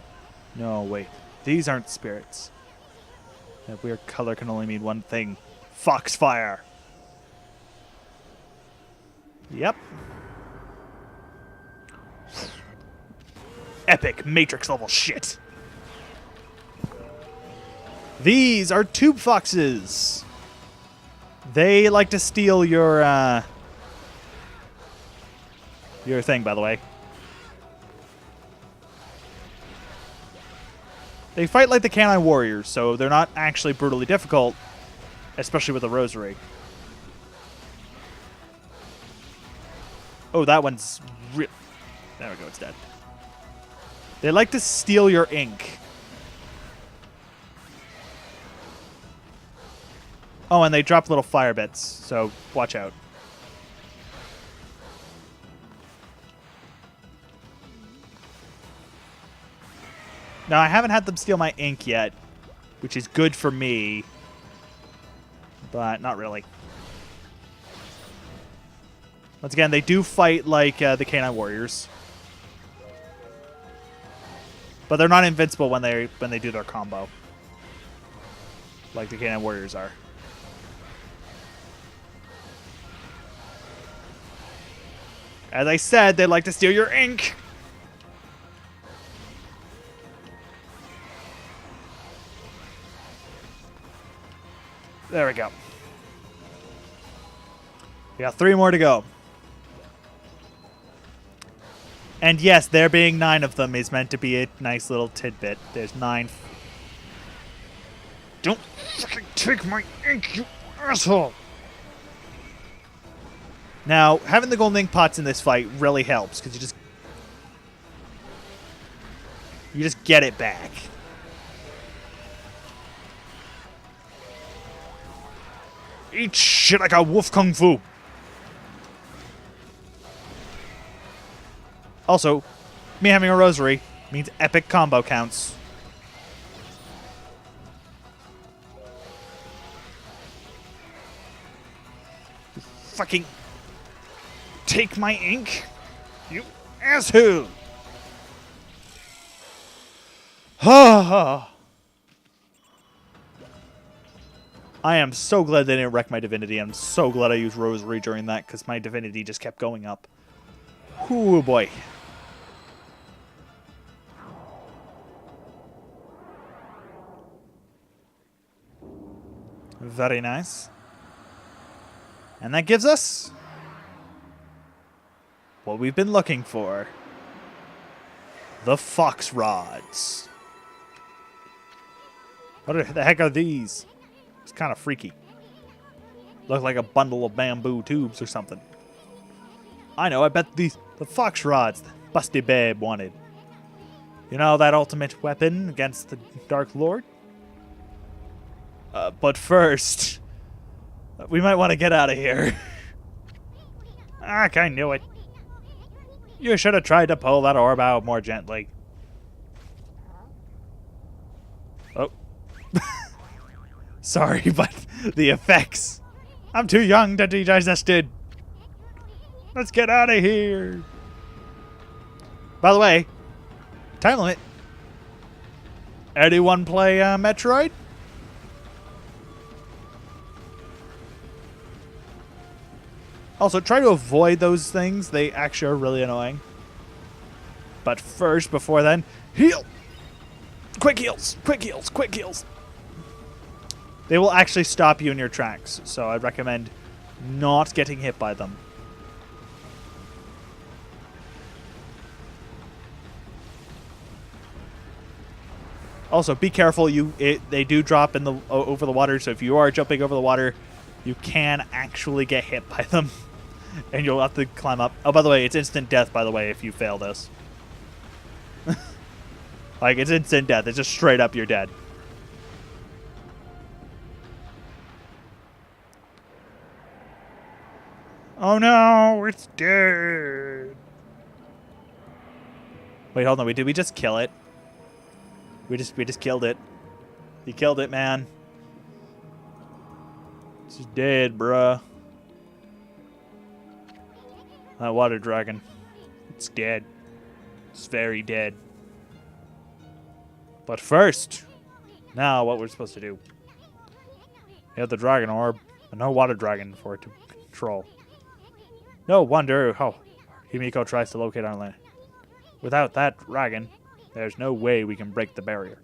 Speaker 1: No, wait. These aren't spirits. That weird color can only mean one thing. Foxfire. Yep. Epic Matrix level shit. These are tube foxes. They like to steal your thing, by the way. They fight like the Canine Warriors, so they're not actually brutally difficult, especially with a rosary. Oh, that one's real. There we go, it's dead. They like to steal your ink. Oh, and they drop little fire bits, so watch out. Now, I haven't had them steal my ink yet, which is good for me, but not really. Once again, they do fight like the Canine Warriors, but they're not invincible when they do their combo, like the Canine Warriors are. As I said, they like to steal your ink. There we go. We got 3 more to go. And yes, there being 9 of them is meant to be a nice little tidbit. There's 9. Don't fucking take my ink, you asshole! Now, having the golden ink pots in this fight really helps, because you just get it back. Eat shit like a wolf kung fu. Also, me having a rosary means epic combo counts. Fucking take my ink, you asshole. I am so glad they didn't wreck my divinity. I'm so glad I used rosary during that, because my divinity just kept going up. Oh boy. Very nice. And that gives us what we've been looking for. The Fox Rods. What the heck are these? It's kind of freaky. Look like a bundle of bamboo tubes or something. I know, I bet the Fox Rods that Busty Babe wanted. You know, that ultimate weapon against the Dark Lord? But first, we might want to get out of here. I knew it. You should have tried to pull that orb out more gently. Oh. Sorry, but the effects. I'm too young to be digested. Let's get out of here. By the way, time limit. Anyone play Metroid? Also, try to avoid those things. They actually are really annoying. But first, before then, heal! Quick heals! Quick heals! Quick heals! They will actually stop you in your tracks, so I'd recommend not getting hit by them. Also, be careful. They do drop in the over the water, so if you are jumping over the water, you can actually get hit by them. And you'll have to climb up. Oh, by the way, it's instant death, by the way, if you fail this. Like, it's instant death. It's just straight up you're dead. Oh no, it's dead. Wait, hold on. Did we just kill it? We just killed it. You killed it, man. It's just dead, bruh. That water dragon. It's dead. It's very dead. But first, now what we're supposed to do. We have the dragon orb, but no water dragon for it to control. No wonder how Himiko tries to locate our land. Without that dragon, there's no way we can break the barrier.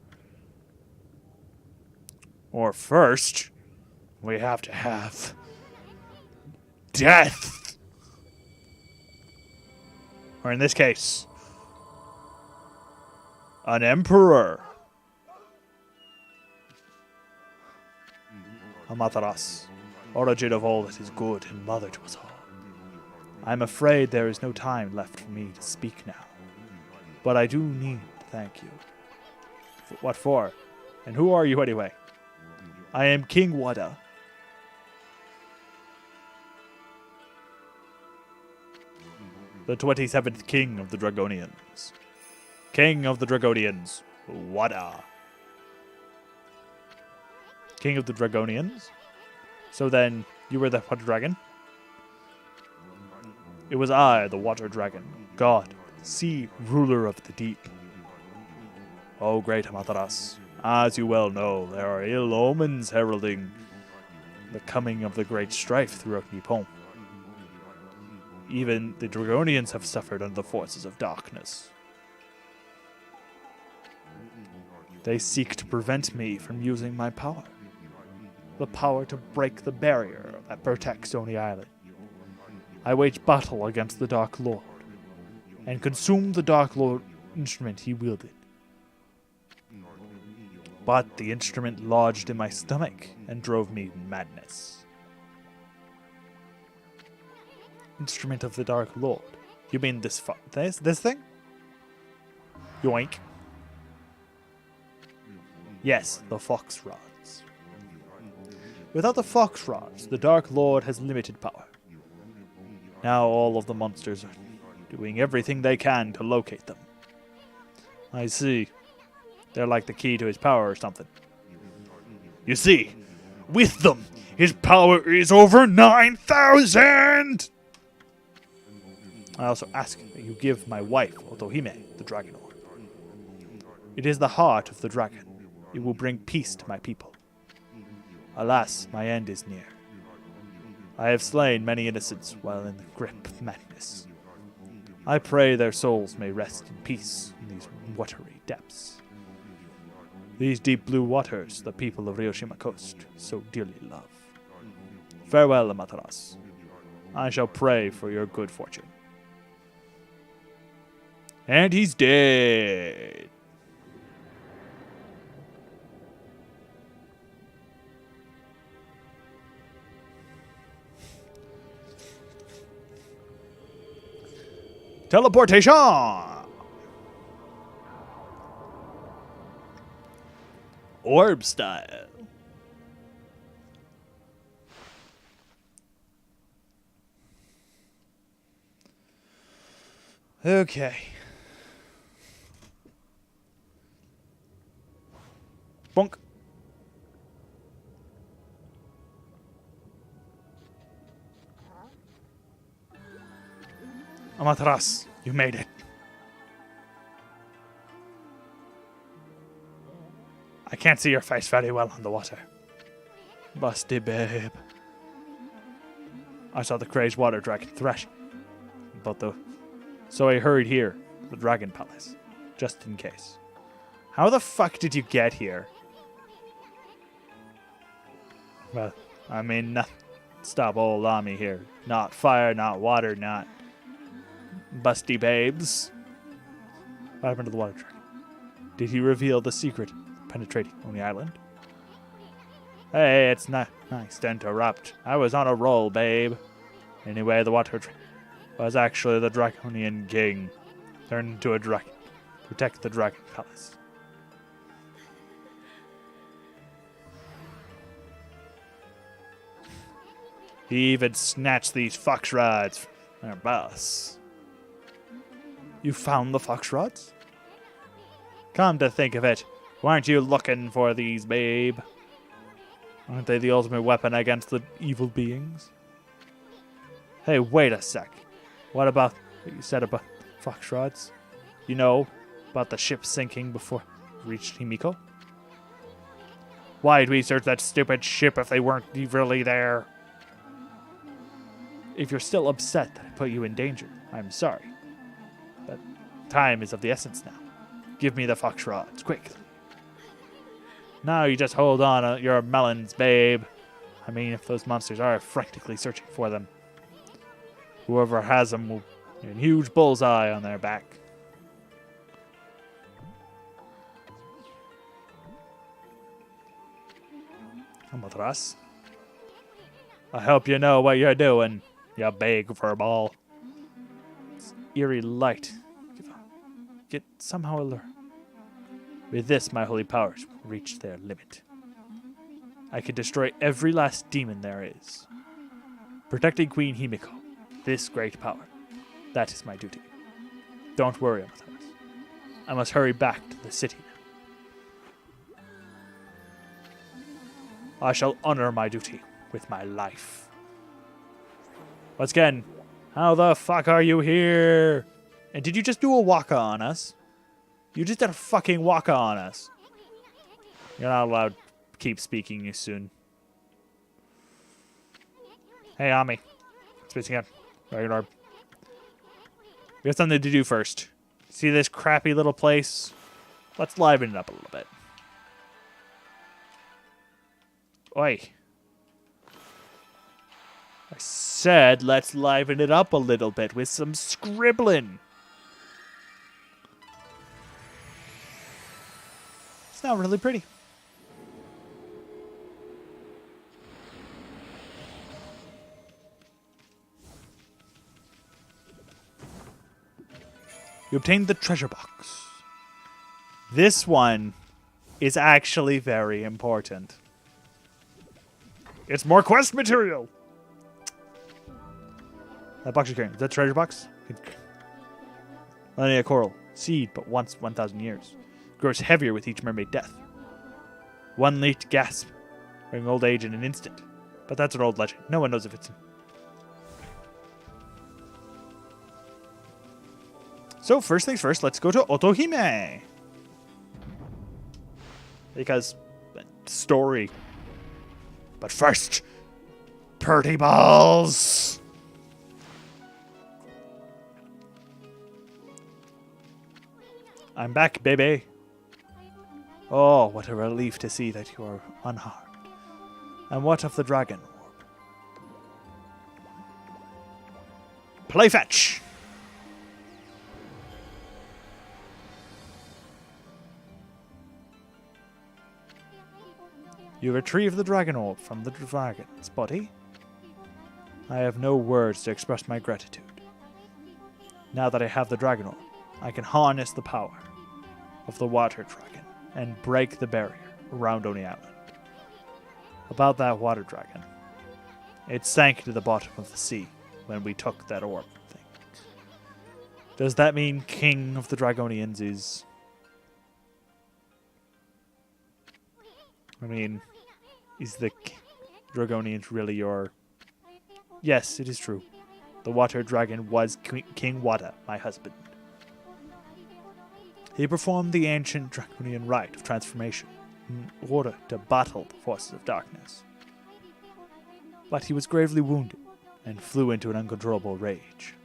Speaker 1: Or first, we have to have death. Or in this case, an emperor. Amaterasu, origin of all that is good and mother to us all. I'm afraid there is no time left for me to speak now. But I do need to thank you. What for? And who are you anyway? I am King Wada. The 27th King of the Dragonians. King of the Dragonians. Wada. King of the Dragonians? So then, you were the water dragon? It was I, the water dragon, god, sea ruler of the deep. O great Amaterasu, as you well know, there are ill omens heralding the coming of the great strife throughout Nippon. Even the Dragonians have suffered under the forces of darkness. They seek to prevent me from using my power. The power to break the barrier that protects Oni Island. I wage battle against the Dark Lord, and consume the Dark Lord instrument he wielded. But the instrument lodged in my stomach and drove me madness. Instrument of the Dark Lord. You mean this thing? Yoink. Yes, the fox rods. Without the fox rods, the Dark Lord has limited power. Now all of the monsters are doing everything they can to locate them. I see. They're like the key to his power or something. You see, with them, his power is over 9,000! I also ask that you give my wife, Otohime, the dragon orb. It is the heart of the dragon. It will bring peace to my people. Alas, my end is near. I have slain many innocents while in the grip of madness. I pray their souls may rest in peace in these watery depths. These deep blue waters the people of Ryoshima Coast so dearly love. Farewell, Amaterasu. I shall pray for your good fortune. And he's dead. Teleportation! Orb style. Okay. Bonk. Amaterasu, you made it. I can't see your face very well on the water. Busty babe. I saw the crazed water dragon thrashing. So I hurried here, the dragon palace, just in case. How the fuck did you get here? Well, I mean, stop old Ami here. Not fire, not water, not busty babes. What happened to the water dragon? Did he reveal the secret penetrating on the island? Hey, it's not nice to interrupt. I was on a roll, babe. Anyway, the water dragon was actually the Draconian king, turned into a dragon to protect the dragon palace. He even snatched these fox rods from their boss. You found the fox rods? Come to think of it, weren't you looking for these, babe? Aren't they the ultimate weapon against the evil beings? Hey, wait a sec. What about what you said about fox rods? You know, about the ship sinking before it reached Himiko? Why'd we search that stupid ship if they weren't really there? If you're still upset that I put you in danger, I'm sorry. But time is of the essence now. Give me the fox rods, quick. Now you just hold on your melons, babe. I mean, if those monsters are frantically searching for them, whoever has them will get a huge bullseye on their back. Amaterasu, I hope you know what you're doing, you big furball. It's eerie light. Get somehow alert. With this, my holy powers will reach their limit. I can destroy every last demon there is. Protecting Queen Himiko, this great power. That is my duty. Don't worry, Amaterasu. I must hurry back to the city now. I shall honor my duty with my life. Once again, how the fuck are you here? And did you just do a waka on us? You just did a fucking waka on us. You're not allowed to keep speaking you soon. Hey, Ami. Spacing out. Dragon Orb. We got something to do first. See this crappy little place? Let's liven it up a little bit. Oi. I said let's liven it up a little bit with some scribbling. It's now really pretty. You obtained the treasure box. This one is actually very important. It's more quest material. That box you're carrying, is that treasure box? Millennia coral. Seed, but once 1,000 years. Grows heavier with each mermaid death. One leaked gasp, bringing old age in an instant. But that's an old legend. No one knows if it's... So, first things first, let's go to Otohime. Because... story. But first... Purdy balls! I'm back, baby. Oh, what a relief to see that you are unharmed. And what of the dragon orb? Play fetch! You retrieve the dragon orb from the dragon's body. I have no words to express my gratitude. Now that I have the dragon orb, I can harness the power of the water dragon and break the barrier around Oni Island. About that water dragon, it sank to the bottom of the sea when we took that orb thing. Does that mean King of the Dragonians is... I mean, is the Dragonians really your... Yes, it is true. The water dragon was King Wada, my husband. He performed the ancient Draconian rite of transformation in order to battle the forces of darkness. But he was gravely wounded and flew into an uncontrollable rage.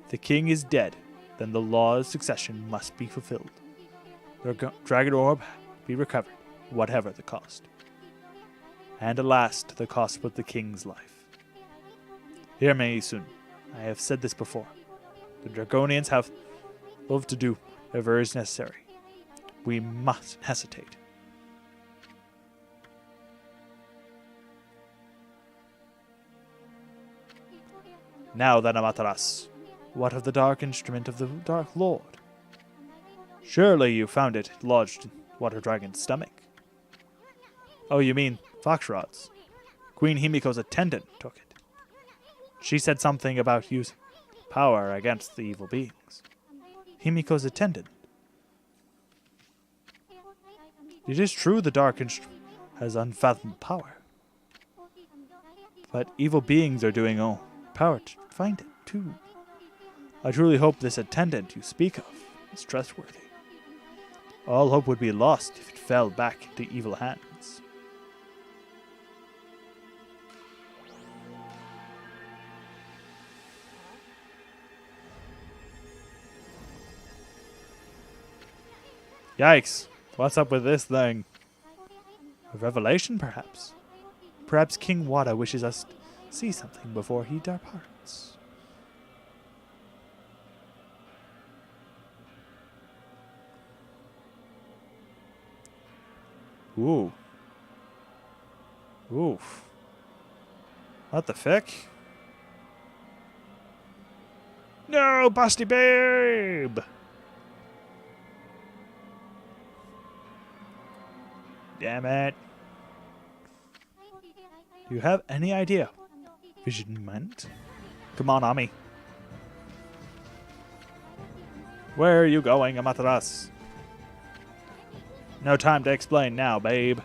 Speaker 1: The king is dead, then the law of succession must be fulfilled. The dragon orb be recovered, whatever the cost. And alas, the cost was the king's life. Hear me, Isun. I have said this before. The Dragonians have love to do whatever is necessary. We must hesitate. Now then, Amaterasu, what of the dark instrument of the Dark Lord? Surely you found it lodged in Water Dragon's stomach. Oh, you mean fox rods? Queen Himiko's attendant took it. She said something about using power against the evil beings. Himiko's attendant. It is true the dark instrument has unfathomed power. But evil beings are doing all power to find it, too. I truly hope this attendant you speak of is trustworthy. All hope would be lost if it fell back into evil hands. Yikes. What's up with this thing? A revelation, perhaps? Perhaps King Wada wishes us to see something before he departs. Ooh. Oof. What the fuck? No, Busty Babe! Damn it. Do you have any idea? Vision meant? Come on, Ami. Where are you going, Amaterasu? No time to explain now, babe.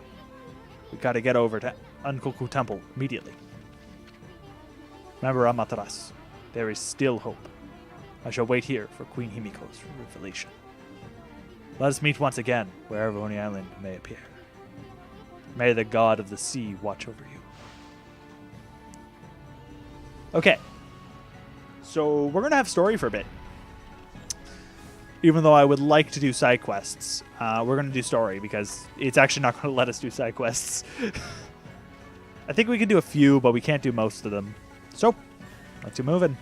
Speaker 1: We gotta get over to Unkoku Temple immediately. Remember, Amaterasu, there is still hope. I shall wait here for Queen Himiko's revelation. Let us meet once again, wherever Oni Island may appear. May the god of the sea watch over you. Okay. So we're going to have story for a bit. Even though I would like to do side quests, we're going to do story because it's actually not going to let us do side quests. I think we can do a few, but we can't do most of them. So, let's get moving.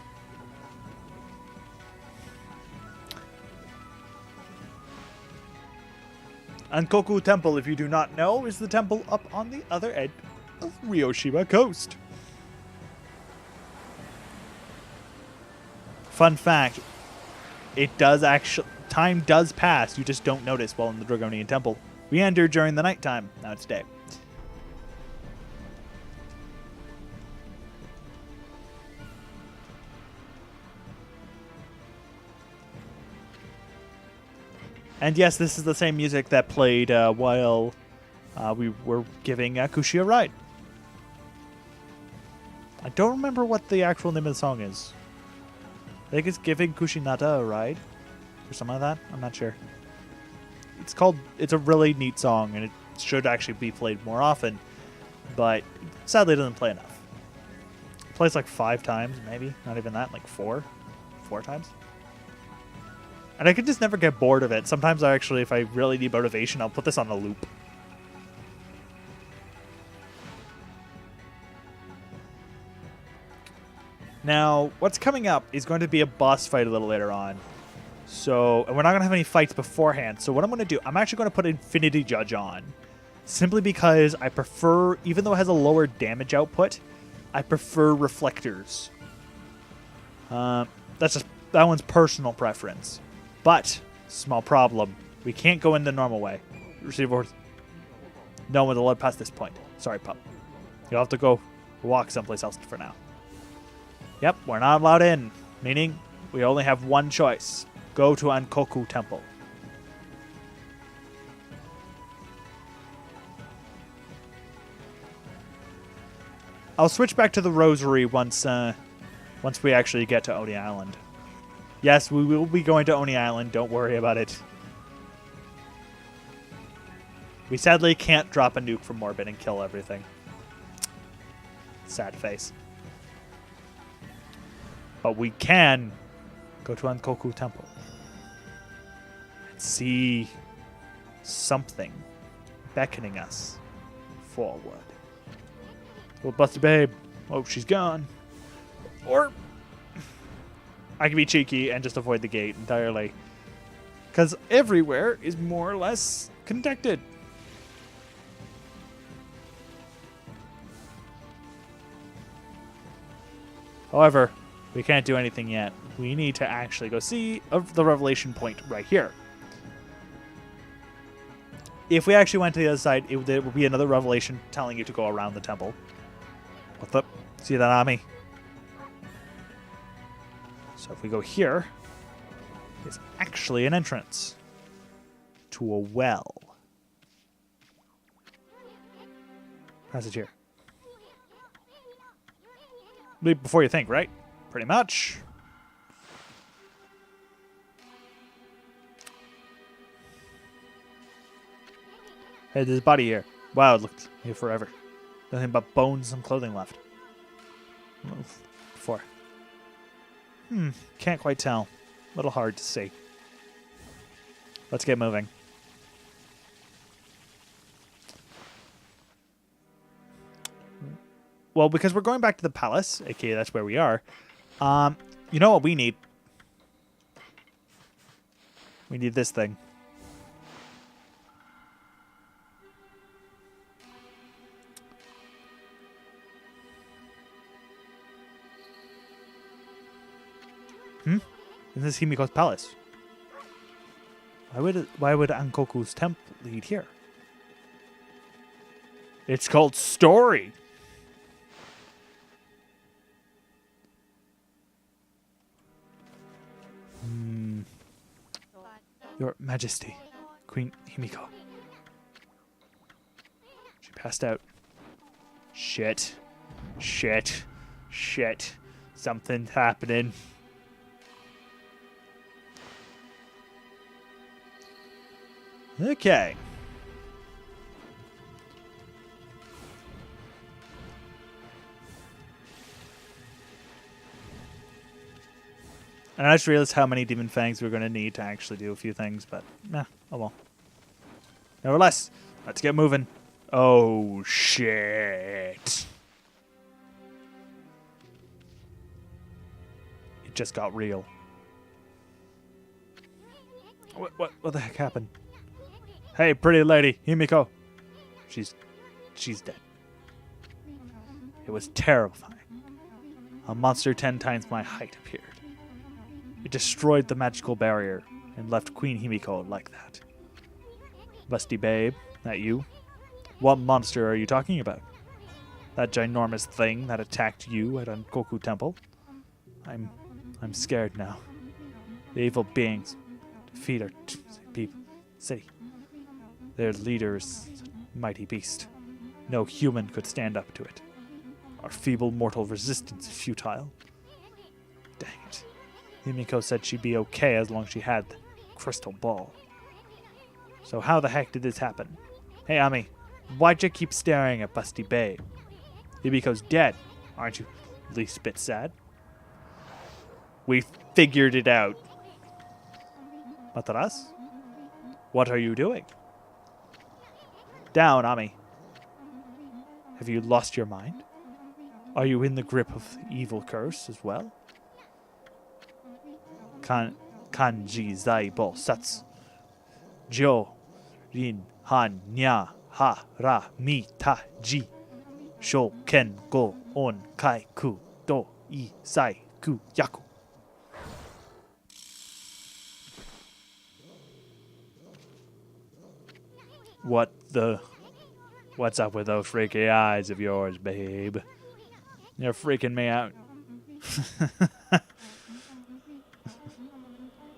Speaker 1: Ankoku Temple, if you do not know, is the temple up on the other end of Ryoshima Coast. Fun fact, it does actually, time does pass, you just don't notice while in the Dragonian Temple. We entered during the nighttime, now it's day. And yes, this is the same music that played while we were giving Kushi a ride. I don't remember what the actual name of the song is. I think it's Giving Kushinata a Ride, or something like that. I'm not sure. It's a really neat song, and it should actually be played more often, but sadly it doesn't play enough. It plays like 5 times, maybe. Not even that, like 4 times. And I can just never get bored of it. Sometimes I actually, if I really need motivation, I'll put this on a loop. Now, what's coming up is going to be a boss fight a little later on. So, and we're not going to have any fights beforehand. So what I'm going to do, I'm actually going to put Infinity Judge on. Simply because I prefer, even though it has a lower damage output, I prefer reflectors. That one's personal preference. But, small problem. We can't go in the normal way. Receive orders. No one's allowed past this point. Sorry, pup. You'll have to go walk someplace else for now. Yep, we're not allowed in. Meaning, we only have one choice. Go to Ankoku Temple. I'll switch back to the Rosary once we actually get to Oni Island. Yes, we will be going to Oni Island. Don't worry about it. We sadly can't drop a nuke from orbit and kill everything. Sad face. But we can go to Ankoku Temple and see something beckoning us forward. Well, Busty Babe. Oh, she's gone. Or I can be cheeky and just avoid the gate entirely. Because everywhere is more or less connected. However, we can't do anything yet. We need to actually go see the revelation point right here. If we actually went to the other side, there would be another revelation telling you to go around the temple. What the? See that on me? So if we go here, it's actually an entrance to a well. Passage here. Leave before you think, right? Pretty much. Hey, there's a body here. Wow, it looked here forever. Nothing but bones and clothing left. Before. Can't quite tell. A little hard to see. Let's get moving. Well, because we're going back to the palace, aka that's where we are, you know what we need? We need this thing. This is Himiko's palace. Why would Ankoku's temple lead here? It's called Story. Your Majesty, Queen Himiko. She passed out. Shit. Shit. Shit. Something's happening. Okay. And I just realized how many Demon Fangs we're going to need to actually do a few things, but nah, oh well. Nevertheless, let's get moving. Oh, shit. It just got real. What the heck happened? Hey, pretty lady, Himiko. She's dead. It was terrifying. A monster 10 times my height appeared. It destroyed the magical barrier and left Queen Himiko like that. Busty babe, that you? What monster are you talking about? That ginormous thing that attacked you at Ankoku Temple? I'm scared now. The evil beings defeat our city. Their leader is a mighty beast. No human could stand up to it. Our feeble mortal resistance is futile. Dang it. Himiko said she'd be okay as long as she had the crystal ball. So how the heck did this happen? Hey, Ami, why'd you keep staring at Busty Babe? Himiko's dead. Aren't you at least a bit sad? We figured it out. Mataras? What are you doing? Down, Ami. Have you lost your mind? Are you in the grip of the evil curse as well? Kanji zai bo satsu. Jo rin han nya ha ra mi ta ji. Sho ken go on kai ku do I sai ku yaku. What's up with those freaky eyes of yours, babe? You're freaking me out.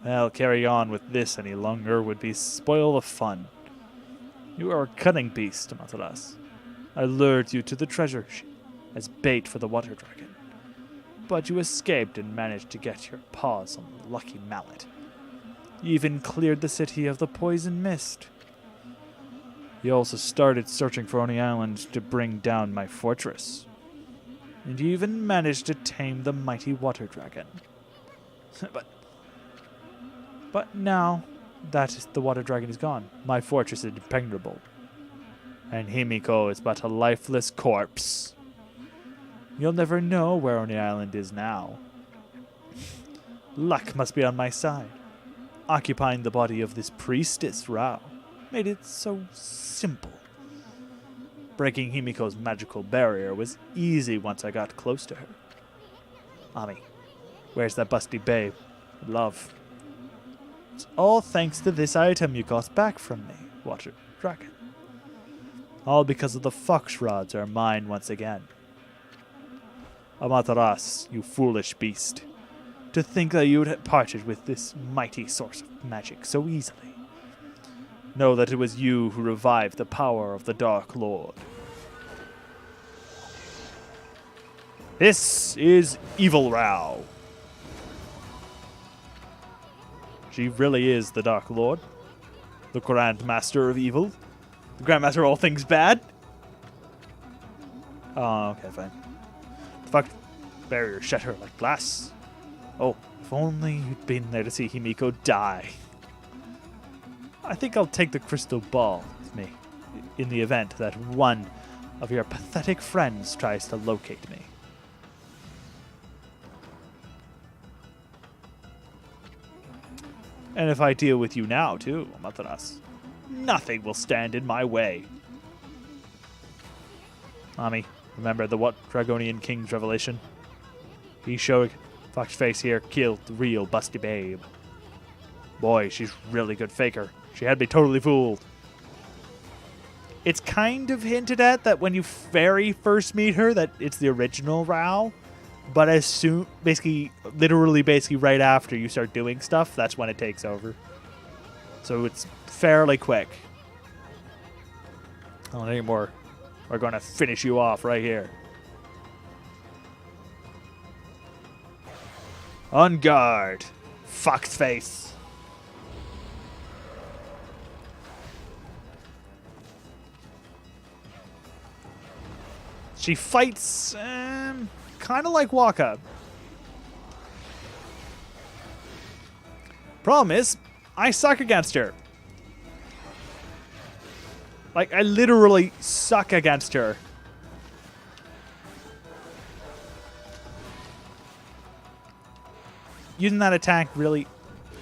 Speaker 1: Well, carry on with this any longer would be spoil the fun. You are a cunning beast, Mataras. I lured you to the treasure as bait for the water dragon. But you escaped and managed to get your paws on the lucky mallet. You even cleared the city of the poison mist. You also started searching for Oni Island to bring down my fortress. And you even managed to tame the mighty water dragon. But now that the water dragon is gone, my fortress is impregnable. And Himiko is but a lifeless corpse. You'll never know where Oni Island is now. Luck must be on my side. Occupying the body of this priestess, Rao, made it so simple. Breaking Himiko's magical barrier was easy once I got close to her. Ami, where's that busty babe? Love. It's all thanks to this item you got back from me, Water Dragon. All because of the fox rods are mine once again. Amataras, you foolish beast. To think that you would have parted with this mighty source of magic so easily. Know that it was you who revived the power of the Dark Lord. This is Evil Rao. She really is the Dark Lord. The Grand Master of Evil. The Grand Master of all things bad. Oh, okay, fine. The fuck barrier shatter like glass. Oh, if only you'd been there to see Himiko die. I think I'll take the crystal ball with me in the event that one of your pathetic friends tries to locate me. And if I deal with you now, too, Mataras, nothing will stand in my way. Ami, remember the what Dragonian King's revelation? He showed Foxface here killed the real busty babe. Boy, she's really good faker. She had me totally fooled. It's kind of hinted at that when you very first meet her that it's the original Rao. But as soon, literally right after you start doing stuff, that's when it takes over. So it's fairly quick. Not anymore. We're going to finish you off right here. On guard, Foxface. She fights kind of like Waka. Problem is, I suck against her. Like, I literally suck against her. Using that attack really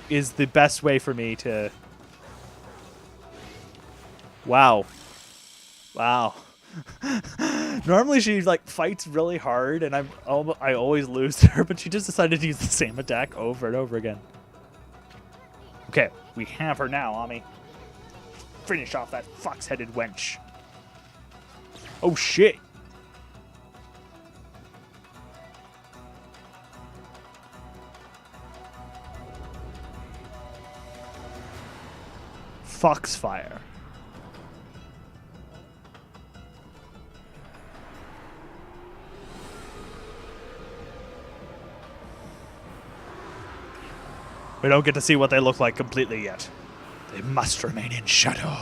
Speaker 1: is the best way for me to Wow. Wow. Normally she like fights really hard, and I always lose to her, but she just decided to use the same attack over and over again. Okay, we have her now, Ami. Finish off that fox-headed wench. Oh shit. Foxfire. We don't get to see what they look like completely yet. They must remain in shadow.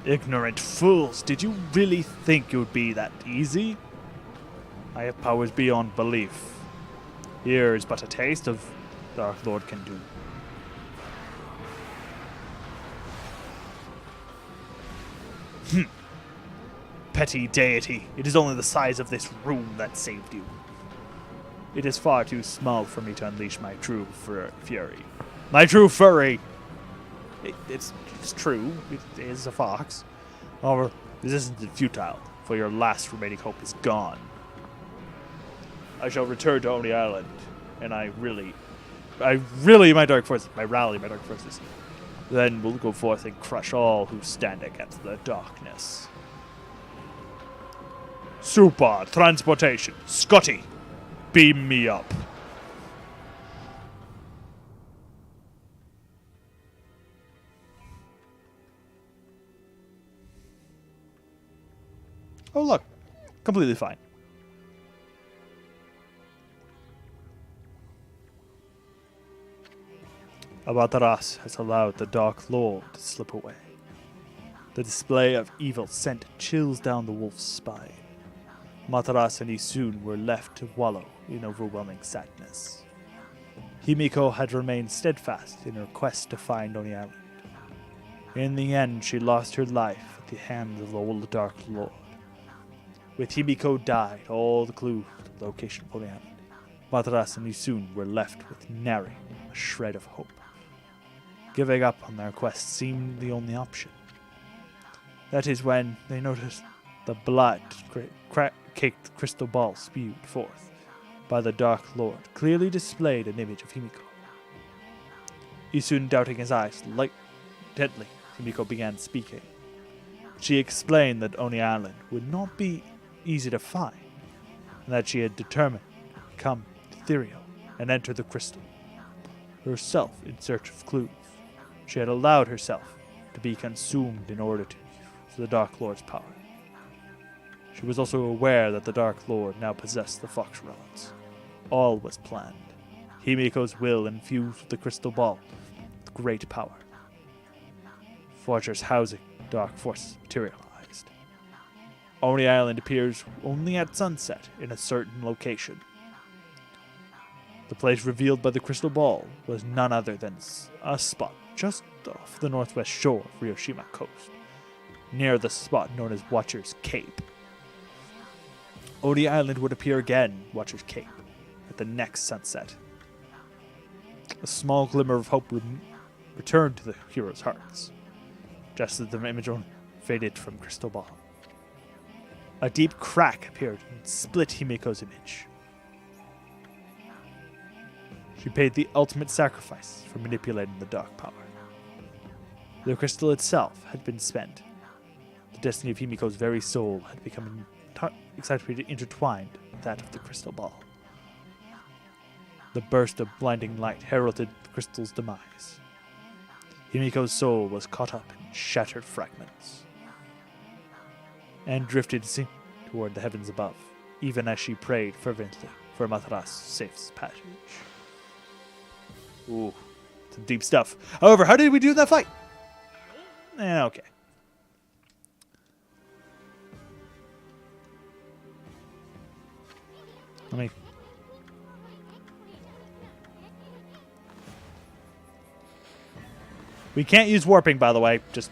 Speaker 1: Ignorant fools, did you really think it would be that easy? I have powers beyond belief. Here is but a taste of Dark Lord can do. Petty deity, it is only the size of this room that saved you. It is far too small for me to unleash my true fury. My true fury! It's true, it is a fox. However, this isn't futile, for your last remaining hope is gone. I shall return to Oni Island, and I rally my dark forces. Then we'll go forth and crush all who stand against the darkness. Super transportation, Scotty! Beam me up. Oh look, completely fine. Avatars has allowed the Dark Lord to slip away. The display of evil sent chills down the wolf's spine. Mataras and Isun were left to wallow in overwhelming sadness. Himiko had remained steadfast in her quest to find Oni Island. In the end, she lost her life at the hands of the old Dark Lord. With Himiko died, all the clues to the location of Oni Island. Mataras and Isun were left with nary a shred of hope. Giving up on their quest seemed the only option. That is when they noticed the blood-caked crystal ball spewed forth by the Dark Lord clearly displayed an image of Himiko. Isun doubting his eyes, gently, Himiko began speaking. She explained that Oni Island would not be easy to find, and that she had determined to become ethereal and enter the crystal, herself in search of clues. She had allowed herself to be consumed in order to use the Dark Lord's power. She was also aware that the Dark Lord now possessed the Fox relics. All was planned. Himiko's will infused with the crystal ball with great power. Fortress housing dark forces materialized. Oni Island appears only at sunset in a certain location. The place revealed by the crystal ball was none other than a spot just off the northwest shore of Ryoshima coast, near the spot known as Watcher's Cape. Oni Island would appear again, Watcher's Cape, at the next sunset. A small glimmer of hope returned to the heroes' hearts, just as the image faded from crystal ball. A deep crack appeared and split Himiko's image. She paid the ultimate sacrifice for manipulating the dark power. The crystal itself had been spent. The destiny of Himiko's very soul had become excitedly intertwined with that of the crystal ball. The burst of blinding light heralded the crystal's demise. Himiko's soul was caught up in shattered fragments and drifted toward the heavens above, even as she prayed fervently for Mataras' safe passage. Ooh, some deep stuff. However, how did we do in that fight? Okay. Let me... We can't use warping, by the way. Just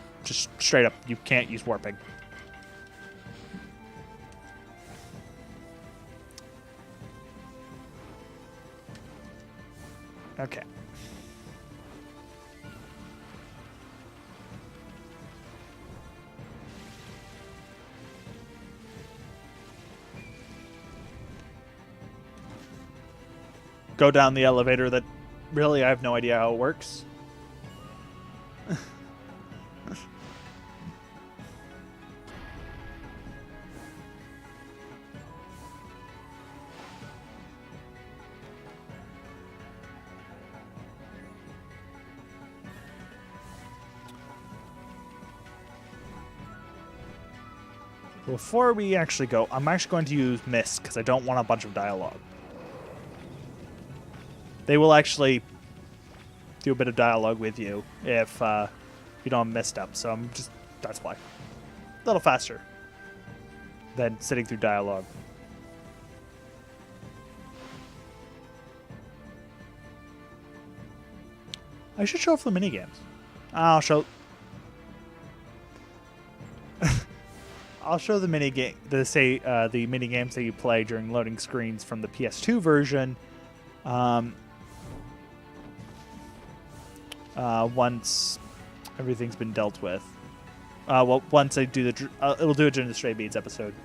Speaker 1: straight up, you can't use warping. Okay. go down the elevator that really I have no idea how it works. Before we actually go, I'm actually going to use Mist because I don't want a bunch of dialogue. They will actually do a bit of dialogue with you if you don't have Mist up. So that's why. A little faster than sitting through dialogue. I should show off the minigames. I'll show the the mini games that you play during loading screens from the PS2 version. Once everything's been dealt with. Well, once I do it'll do it during the Stray Beads episode.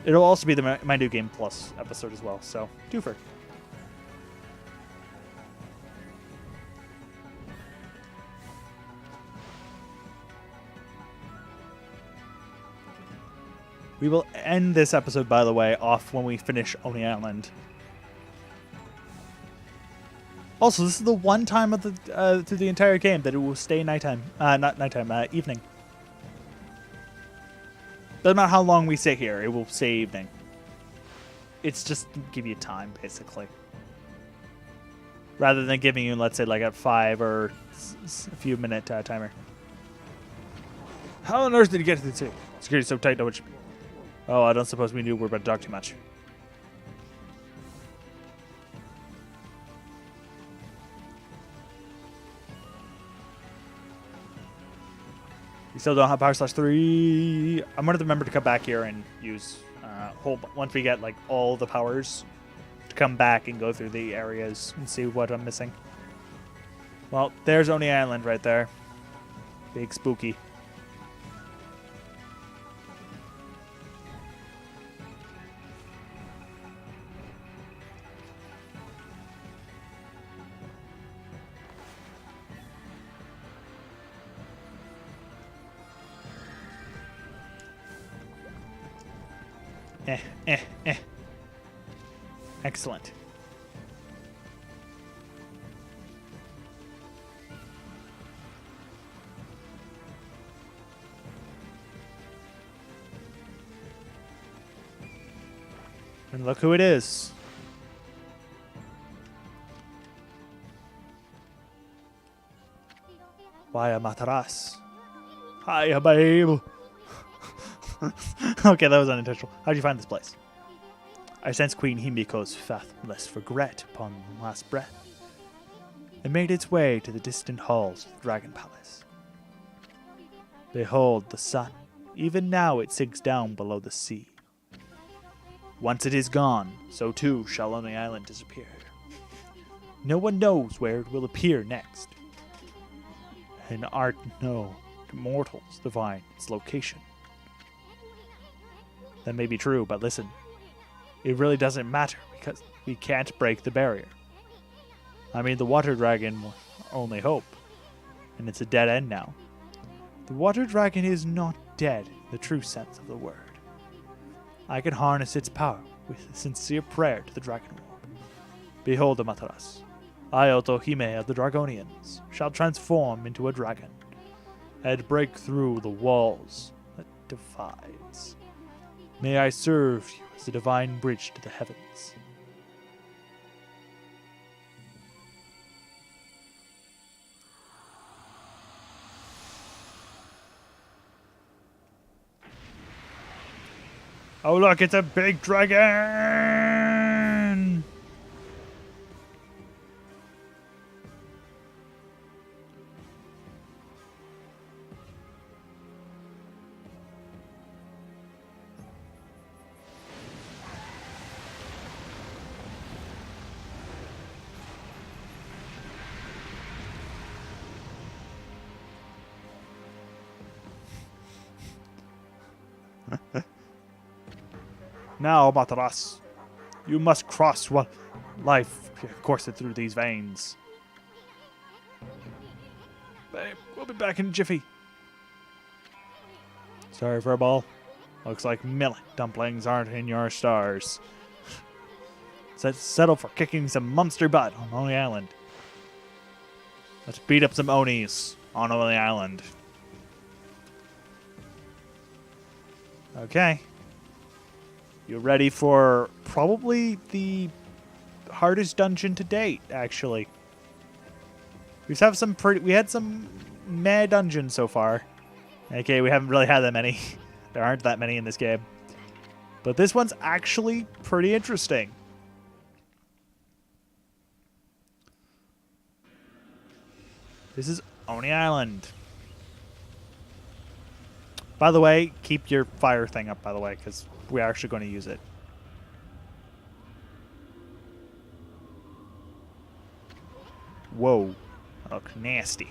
Speaker 1: It'll also be my New Game Plus episode as well. So, twofer. We will end this episode, by the way, off when we finish Oni Island. Also, this is the one time of the through the entire game that it will stay nighttime. Not nighttime, evening. Doesn't matter how long we sit here, it will stay evening. It's just to give you time, basically. Rather than giving you, let's say, like a 5 or a few minute timer. How on earth did you get to the city? Security's so tight, nobody should be. Oh, I don't suppose we knew we were about to talk too much. We still don't have Power Slash 3. I'm going to remember to come back here and use once we get like all the powers to come back and go through the areas and see what I'm missing. Well, there's Oni Island right there. Big spooky. Excellent. And look who it is. Vaya Mataras. Hiya, babe. Okay, that was unintentional. How'd you find this place? I sense Queen Himiko's fathomless regret upon the last breath. It made its way to the distant halls of the Dragon Palace. Behold the sun. Even now it sinks down below the sea. Once it is gone, so too shall Oni Island disappear. No one knows where it will appear next. And art no to mortals divine its location. That may be true, but listen. It really doesn't matter because we can't break the barrier. I mean, the water dragon was our only hope, and it's a dead end now. The water dragon is not dead in the true sense of the word. I can harness its power with a sincere prayer to the dragon orb. Behold, Amaterasu, I, Otohime of the Dragonians, shall transform into a dragon and break through the walls that divides. May I serve you as a divine bridge to the heavens. Oh look, it's a big dragon! Now, Matras, you must cross one life courseth through these veins. Babe, we'll be back in a jiffy. Sorry, Furball. Looks like millet dumplings aren't in your stars. Let's settle for kicking some monster butt on Oni Island. Let's beat up some Onis on Oni Island. Okay. You ready for probably the hardest dungeon to date, actually. We had some meh dungeons so far. Okay, we haven't really had that many. There aren't that many in this game. But this one's actually pretty interesting. This is Oni Island. By the way, keep your fire thing up, by the way, because we're actually going to use it. Whoa. That looks nasty.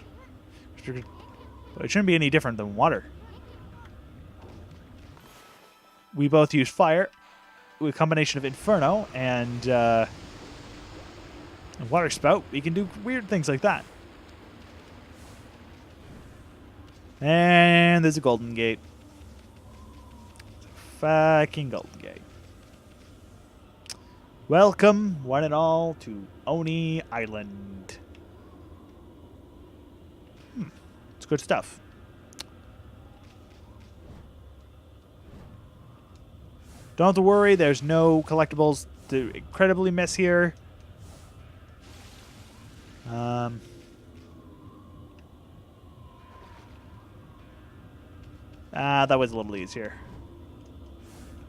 Speaker 1: But it shouldn't be any different than water. We both use fire with a combination of Inferno and Water Spout. We can do weird things like that. And there's a golden gate. Fucking golden gate. Welcome, one and all, to Oni Island. It's good stuff. Don't have to worry, there's no collectibles to incredibly miss here. That was a little easier.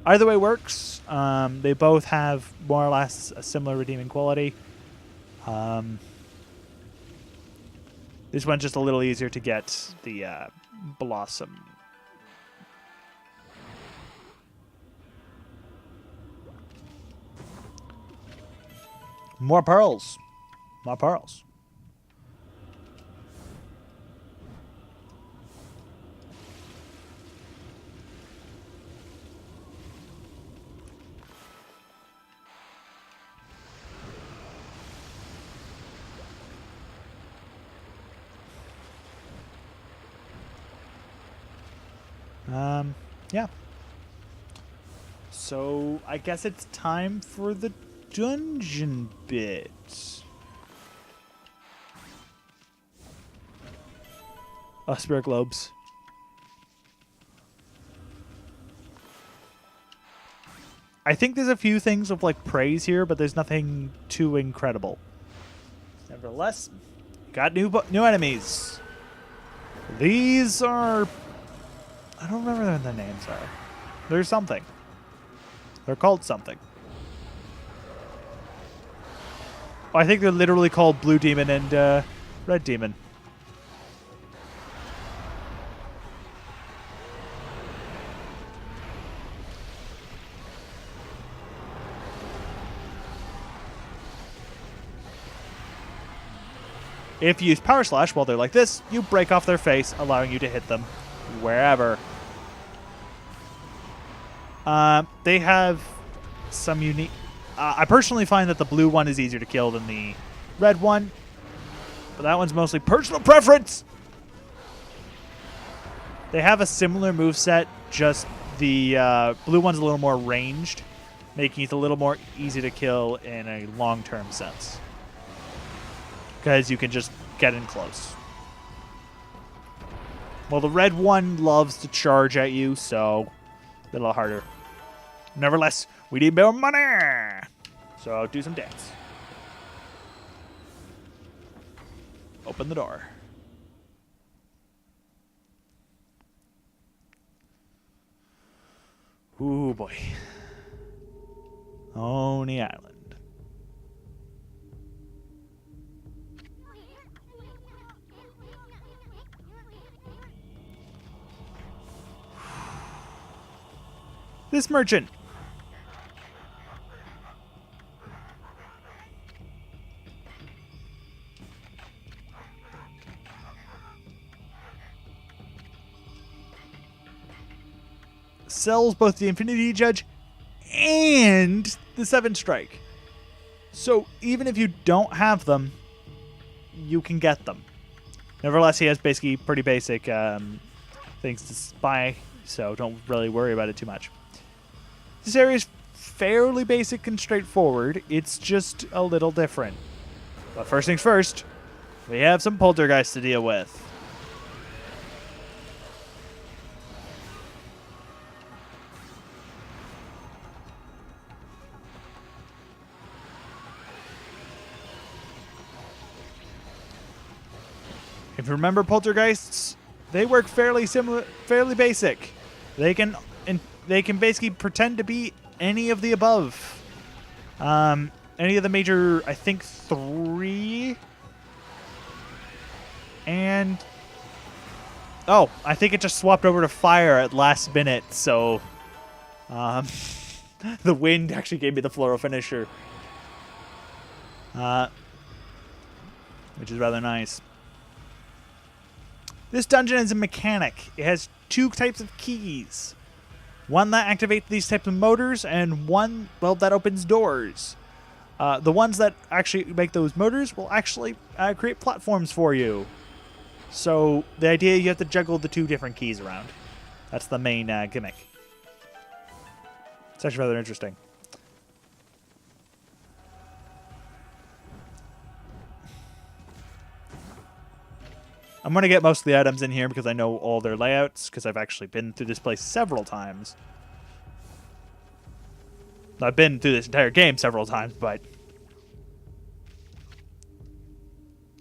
Speaker 1: Either way works. They both have more or less a similar redeeming quality. This one's just a little easier to get the Blossom. More pearls. More pearls. Yeah. So, I guess it's time for the dungeon bit. Oh, spirit globes. I think there's a few things of, like, praise here, but there's nothing too incredible. Nevertheless, got new enemies. These are... I don't remember what their names are. There's something. They're called something. Oh, I think they're literally called Blue Demon and Red Demon. If you use Power Slash while they're like this, you break off their face, allowing you to hit them wherever. They have some unique... I personally find that the blue one is easier to kill than the red one. But that one's mostly personal preference! They have a similar moveset, just the blue one's a little more ranged, making it a little more easy to kill in a long-term sense. Because you can just get in close. Well, the red one loves to charge at you, so a little harder. Nevertheless, we need more money! So do some dance. Open the door. Ooh, boy. Oni Island. This merchant. Sells both the Infinity Judge and the 7 Strike. So even if you don't have them, you can get them. Nevertheless, he has basically pretty basic things to buy, so don't really worry about it too much. This area is fairly basic and straightforward. It's just a little different. But first things first, we have some poltergeists to deal with. If you remember poltergeists, they work fairly similar, fairly basic. They can basically pretend to be any of the above. Any of the major, I think 3. And oh, I think it just swapped over to fire at last minute, so the wind actually gave me the floral finisher. Which is rather nice. This dungeon is a mechanic. It has 2 types of keys. One that activates these types of motors, and one, well, that opens doors. The ones that actually make those motors will actually create platforms for you. So the idea, you have to juggle the 2 different keys around. That's the main gimmick. It's actually rather interesting. I'm going to get most of the items in here because I know all their layouts, because I've actually been through this place several times. I've been through this entire game several times, but...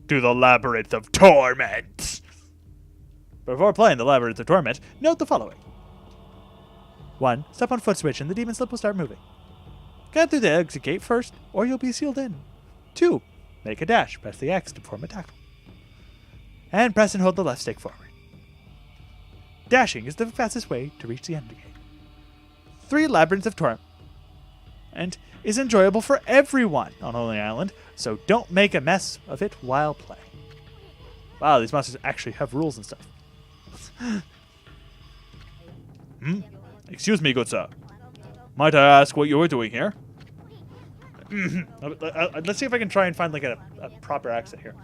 Speaker 1: to the Labyrinth of Torment! Before playing the Labyrinth of Torment, note the following. 1. Step on foot switch and the demon slip will start moving. Get through the exit gate first, or you'll be sealed in. 2. Make a dash. Press the X to perform a tackle. And press and hold the left stick forward. Dashing is the fastest way to reach the end gate. 3. Labyrinth of Torment. And is enjoyable for everyone on Holy Island, so don't make a mess of it while playing. Wow, these monsters actually have rules and stuff. Excuse me, good sir. Might I ask what you were doing here? Let's see if I can try and find like a proper accent here.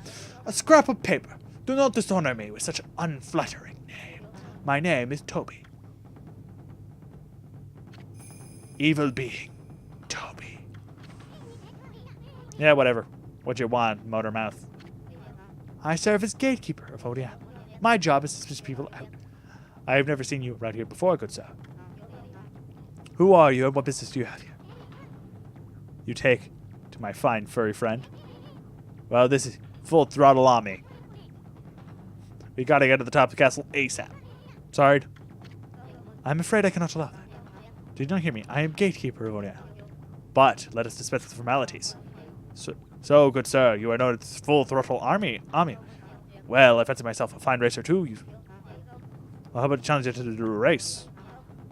Speaker 1: A scrap of paper. Do not dishonor me with such an unflattering name. My name is Toby. Evil being. Toby. Yeah, whatever. What you want, motor mouth? I serve as gatekeeper of Holy Island. My job is to switch people out. I have never seen you around here before, good sir. Who are you and what business do you have here? You take to my fine furry friend. Well, this is full throttle on me. We gotta get to the top of the castle ASAP. Sorry. I'm afraid I cannot allow that. Did you not hear me? I am gatekeeper of Holy Island. But let us dispense with the formalities. So, good sir, you are known as full throttle army. Well, I fancy myself a fine racer too. Well, how about a challenge you to do a race?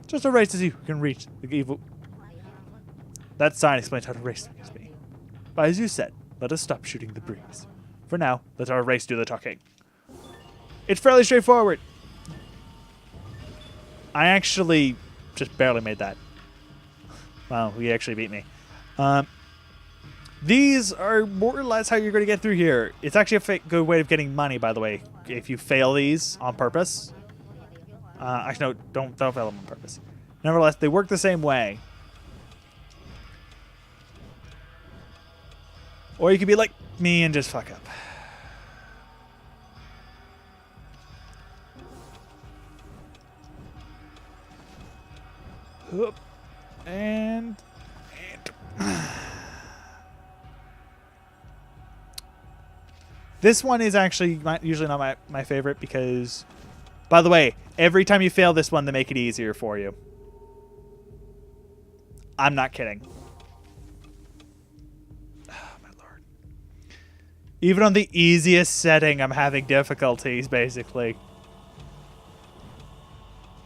Speaker 1: Just a race to see who can reach the evil. That sign explains how to race against me. But as you said, let us stop shooting the breeze. For now, let our race do the talking. It's fairly straightforward. I actually just barely made that. Wow, he actually beat me. These are more or less how you're going to get through here. It's actually a good way of getting money, by the way, if you fail these on purpose. Actually, no, don't fail them on purpose. Nevertheless, they work the same way. Or you could be like me and just fuck up. And this one is actually usually not my favorite because, by the way, every time you fail this one, they make it easier for you. I'm not kidding. Oh, my lord. Even on the easiest setting, I'm having difficulties, basically.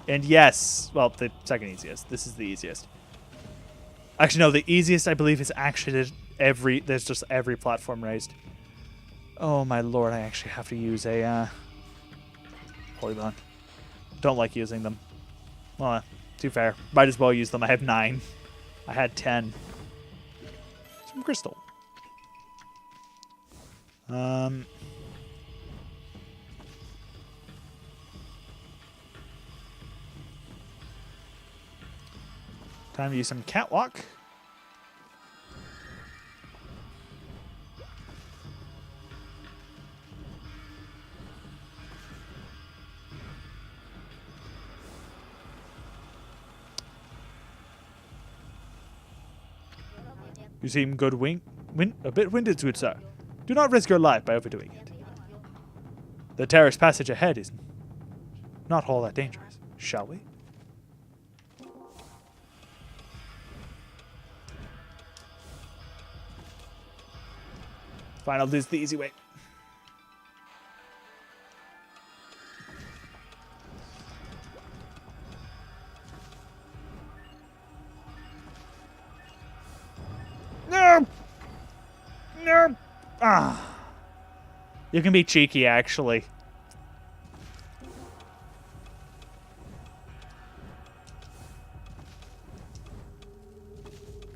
Speaker 1: And yes, well, the second easiest. This is the easiest. Actually, no, the easiest, I believe, is actually there's just every platform raised. Oh, my lord, I actually have to use a polygon. Don't like using them. Well, too fair. Might as well use them. I have 9. I had 10. Some crystal. Um, time to use some catwalk. You seem good a bit winded, good sir. Do not risk your life by overdoing it. The terrace passage ahead is not all that dangerous, shall we? Fine, I'll do this the easy way. No! No! Ah. You can be cheeky, actually.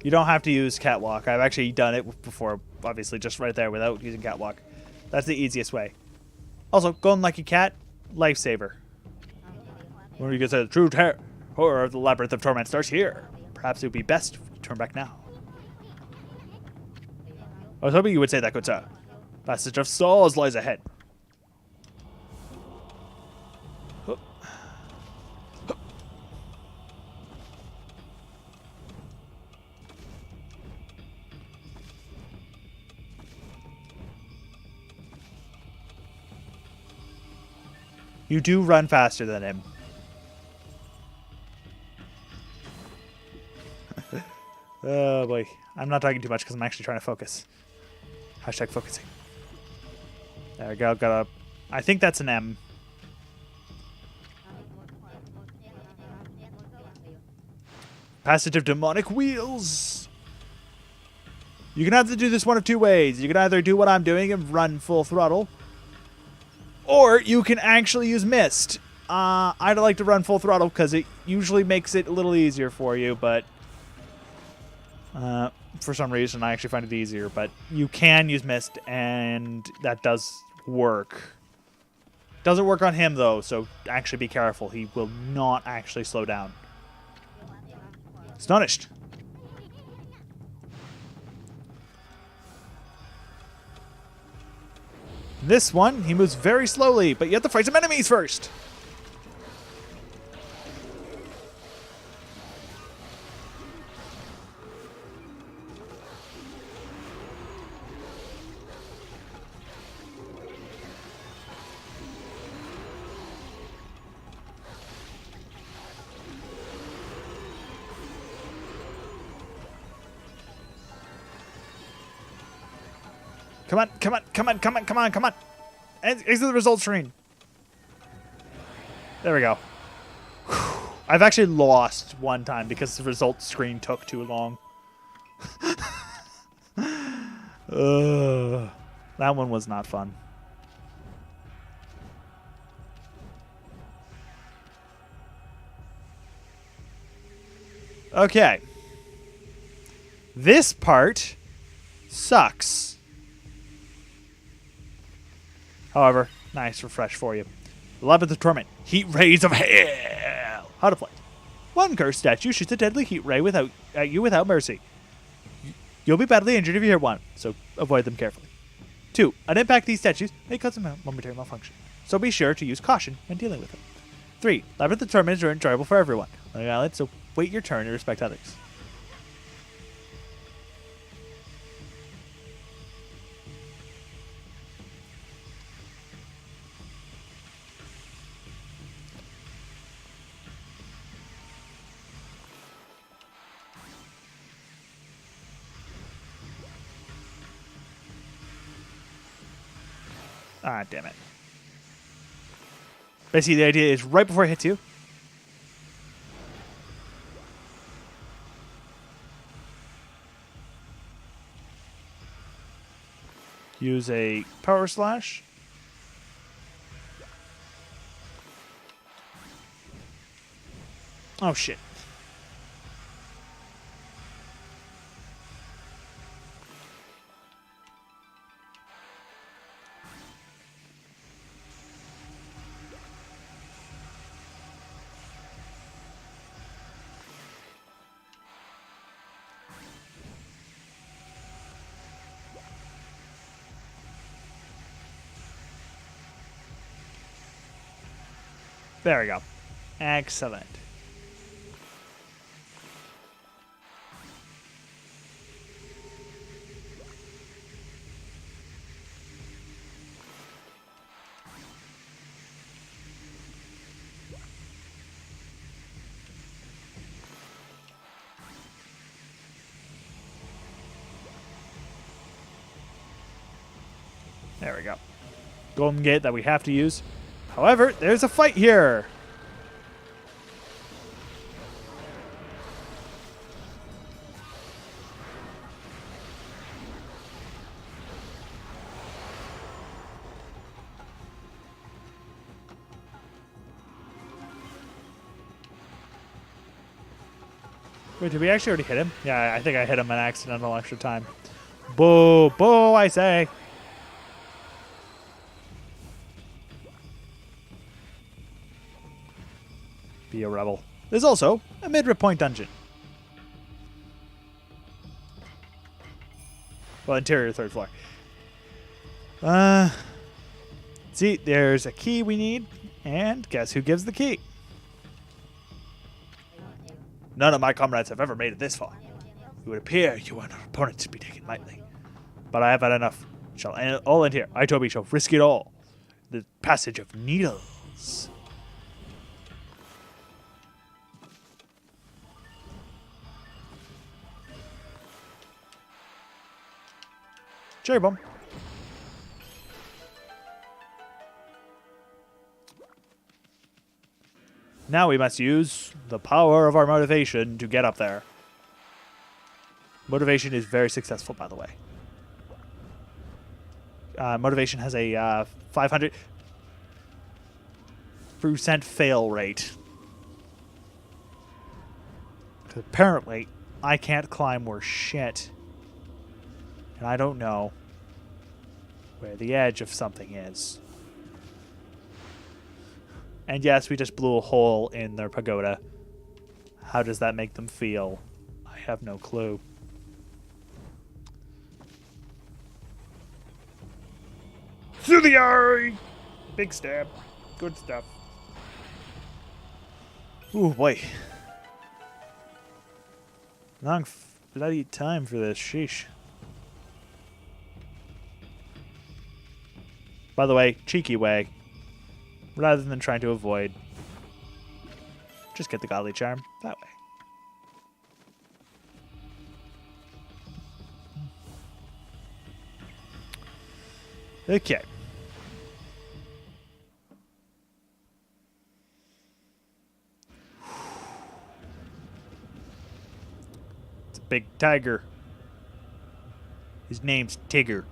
Speaker 1: You don't have to use catwalk. I've actually done it before, obviously, just right there without using catwalk. That's the easiest way. Also, going like a cat, lifesaver. When you get to the true horror of the Labyrinth of Torment starts here. Perhaps it would be best if you turn back now. I was hoping you would say that, good sir. Passage of Souls lies ahead. You do run faster than him. Oh boy. I'm not talking too much because I'm actually trying to focus. Hashtag focusing. There we go. Got a... I think that's an M. Passage of Demonic Wheels. You can either do this one of two ways. You can either do what I'm doing and run full throttle. Or you can actually use Mist. I'd like to run full throttle because it usually makes it a little easier for you, but... for some reason, I actually find it easier, but you can use Mist, and that does work. Doesn't work on him, though, so actually be careful. He will not actually slow down. Astonished. This one, he moves very slowly, but you have to fight some enemies first. Come on, come on, come on, come on, come on, come on. Exit the results screen. There we go. I've actually lost one time because the results screen took too long. That one was not fun. Okay. This part sucks. However, nice refresh for you. Labyrinth of Torment. Heat rays of hell. How to play. One cursed statue shoots a deadly heat ray at you without mercy. You'll be badly injured if you hit one, so avoid them carefully. 2. An impact these statues may cause a momentary malfunction, so be sure to use caution when dealing with them. 3. Labyrinth of Torment is enjoyable for everyone on the island, so wait your turn and respect others. Ah, damn it. Basically, the idea is right before it hits you. Use a power slash. Oh, shit. There we go. Excellent. There we go. Golden Gate that we have to use. However, there's a fight here. Wait, did we actually already hit him? Yeah, I think I hit him an accidental extra time. Boo, boo, I say. Be a rebel. There's also a mid-rip point dungeon. Well, interior 3rd floor. See, there's a key we need, and guess who gives the key? None of my comrades have ever made it this far. It would appear you are not opponent to be taken lightly. But I have had enough. Shall all end here. I, Toby, shall risk it all. The passage of needles. Cherry bomb. Now we must use the power of our motivation to get up there. Motivation is very successful, by the way. Motivation has a 500% fail rate. Apparently, I can't climb worth shit. And I don't know where the edge of something is. And yes, we just blew a hole in their pagoda. How does that make them feel? I have no clue. Through the eye! Big stab. Good stuff. Ooh, boy. Long bloody time for this. Sheesh. By the way, cheeky way. Rather than trying to avoid, just get the godly charm that way. Okay. It's a big tiger. His name's Tigger.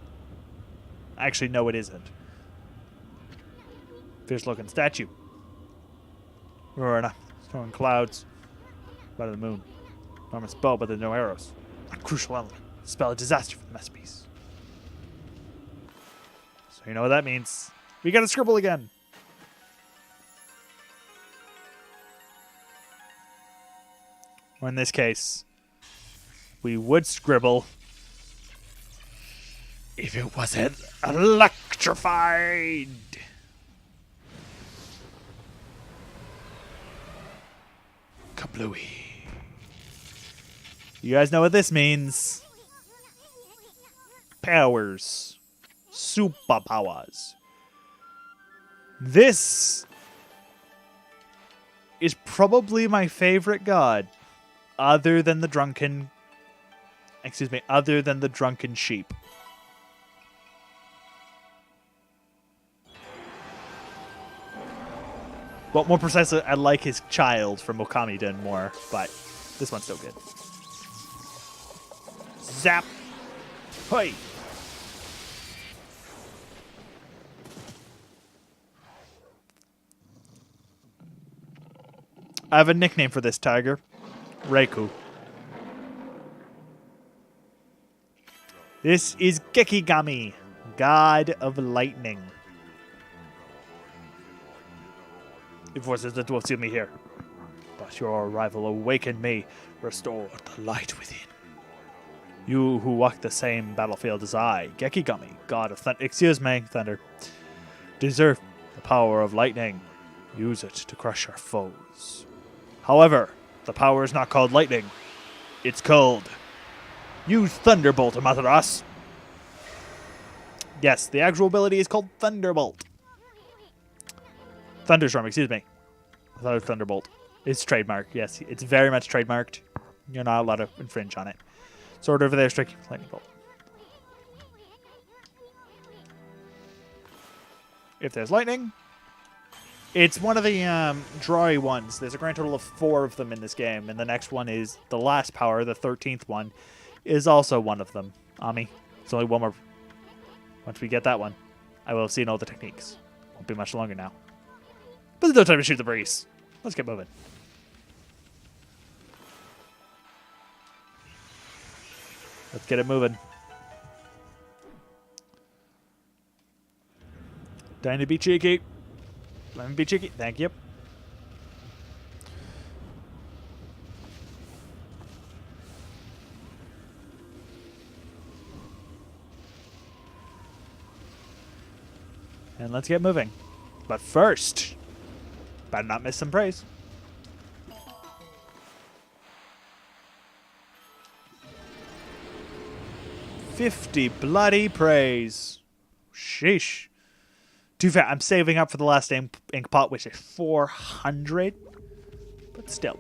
Speaker 1: Actually, no, it isn't. Fierce-looking statue. Roaring up, throwing clouds. By the moon. Enormous bow, but there are no arrows. A crucial element. Spell a disaster for the masterpiece. So you know what that means. We gotta scribble again. Or in this case, we would scribble if it wasn't electrified. Kablooey. You guys know what this means. Powers. Superpowers. This is probably my favorite god. Other than the drunken... Excuse me. Other than the drunken sheep. Well, more precisely, I like his child from Okami Den more, but this one's still good. Zap! Hoi! I have a nickname for this tiger. Reiku. This is Gekigami, god of lightning. Your forces that will see me here, but your arrival awakened me, restored the light within. You who walk the same battlefield as I, Gekigami, god of thunder, thunder, deserve the power of lightning. Use it to crush our foes. However, the power is not called lightning. It's called... Use Thunderbolt, Amaterasu. Yes, the actual ability is called Thunderbolt. Thunderstorm, excuse me. I thought it was Thunderbolt. It's trademarked, yes. It's very much trademarked. You're not allowed to infringe on it. Sword over there, striking lightning bolt. If there's lightning, it's one of the dry ones. There's a grand total of 4 of them in this game, and the next one is the last power, the 13th one, is also one of them. Ami, it's only one more. Once we get that one, I will have seen all the techniques. Won't be much longer now. But there's no time to shoot the breeze. Let's get moving. Let's get it moving. Time to be cheeky. Let me be cheeky. Thank you. And let's get moving. But first, better not miss some praise. $50 bloody praise. Sheesh. Too fat. I'm saving up for the last ink pot, which is 400. But still.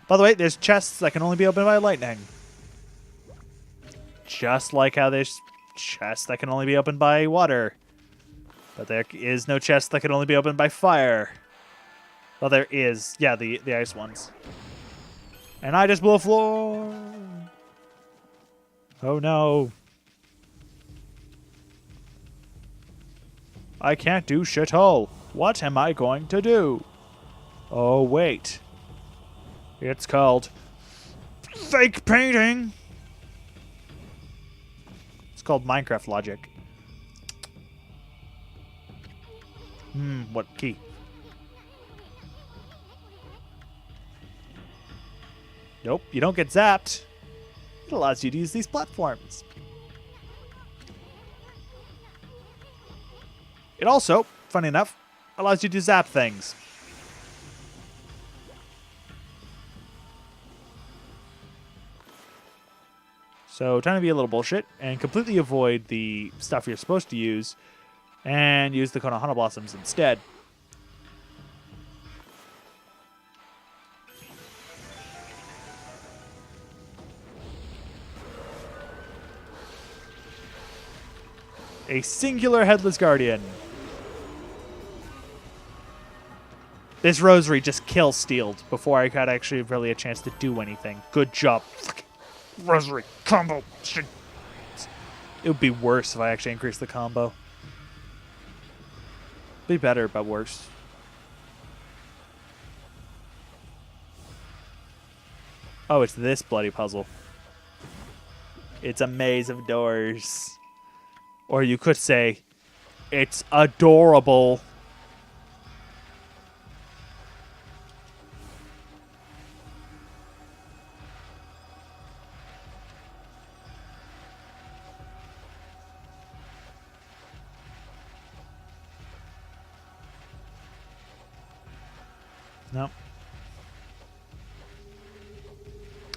Speaker 1: By the way, there's chests that can only be opened by lightning. Just like how there's chests that can only be opened by water. But there is no chest that can only be opened by fire. Well, there is. Yeah, the ice ones. And I just blew a floor. Oh no. I can't do shit all. What am I going to do? Oh, wait. It's called fake painting. It's called Minecraft logic. What key? Nope, you don't get zapped. It allows you to use these platforms. It also, funny enough, allows you to zap things. So, trying to be a little bullshit and completely avoid the stuff you're supposed to use and use the Konohana Blossoms instead. A singular Headless Guardian. This Rosary just kill stealed before I got actually really a chance to do anything. Good job. Rosary combo. It would be worse if I actually increased the combo. Be better, but worse. Oh, it's this bloody puzzle. It's a maze of doors. Or you could say, it's adorable. No.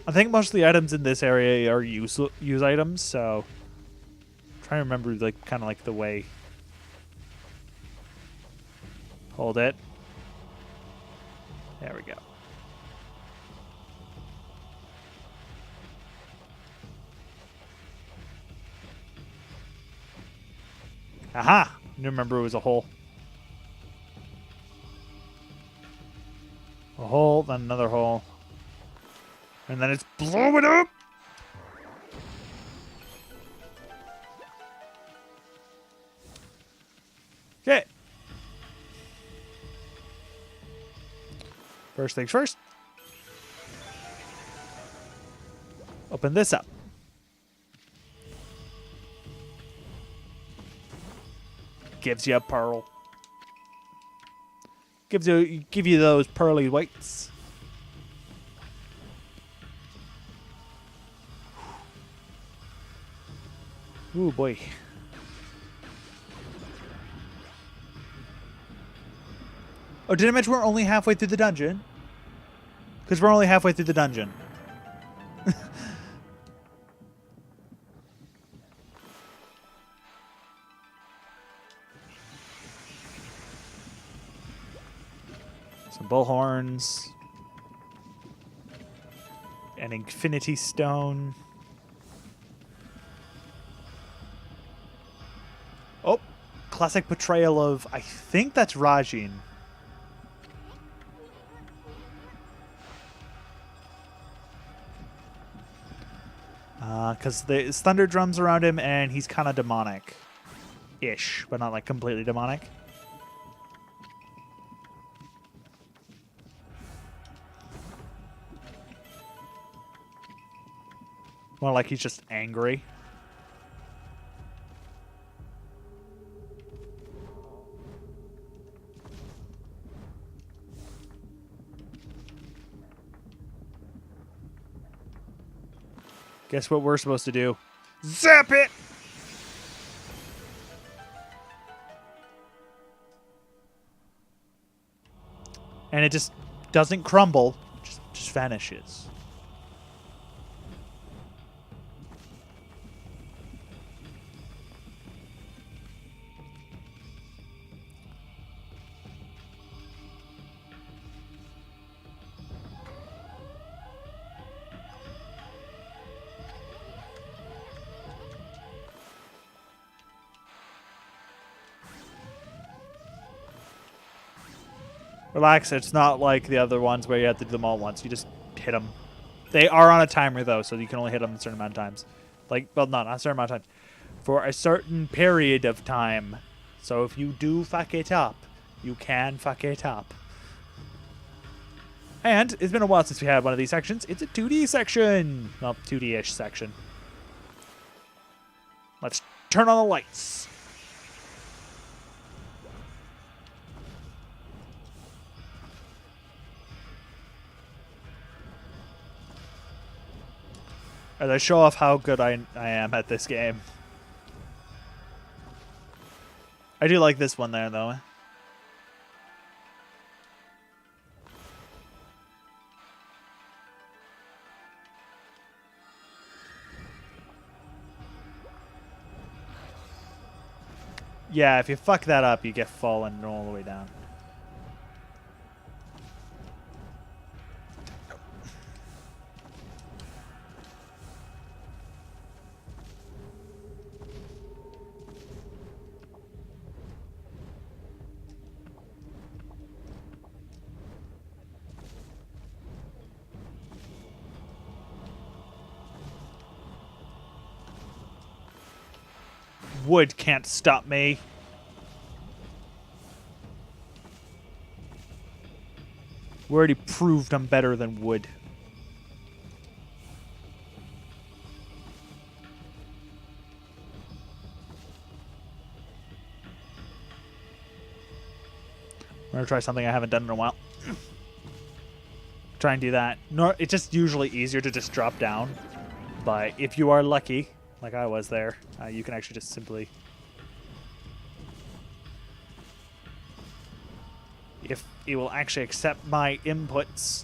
Speaker 1: I think most of the items in this area are use items, so I'm trying to remember like kind of like the way. Hold it. There we go. Aha! I didn't remember it was a hole. A hole, then another hole. And then it's blowing up! Okay. First things first. Open this up. Gives you a pearl. Give you those pearly whites. Ooh boy. Oh, did I mention we're only halfway through the dungeon? Because we're only halfway through the dungeon. Some bullhorns. An infinity stone. Oh, classic portrayal of, I think that's Rajin. Because there's thunder drums around him and he's kind of demonic-ish, but not like completely demonic. More like he's just angry. Guess what we're supposed to do? Zap it! And it just doesn't crumble, just vanishes. Relax, it's not like the other ones where you have to do them all at once. You just hit them. They are on a timer, though, so you can only hit them a certain amount of times. Like, well, not a certain amount of times. For a certain period of time. So if you do fuck it up, you can fuck it up. And it's been a while since we had one of these sections. It's a 2D section. Well, 2D-ish section. Let's turn on the lights. As I show off how good I am at this game. I do like this one there, though. Yeah, if you fuck that up, you get fallen all the way down. Wood can't stop me. We already proved I'm better than wood. I'm gonna try something I haven't done in a while. Try and do that. No, it's just usually easier to just drop down. But if you are lucky, like I was there, you can actually just simply... If it will actually accept my inputs.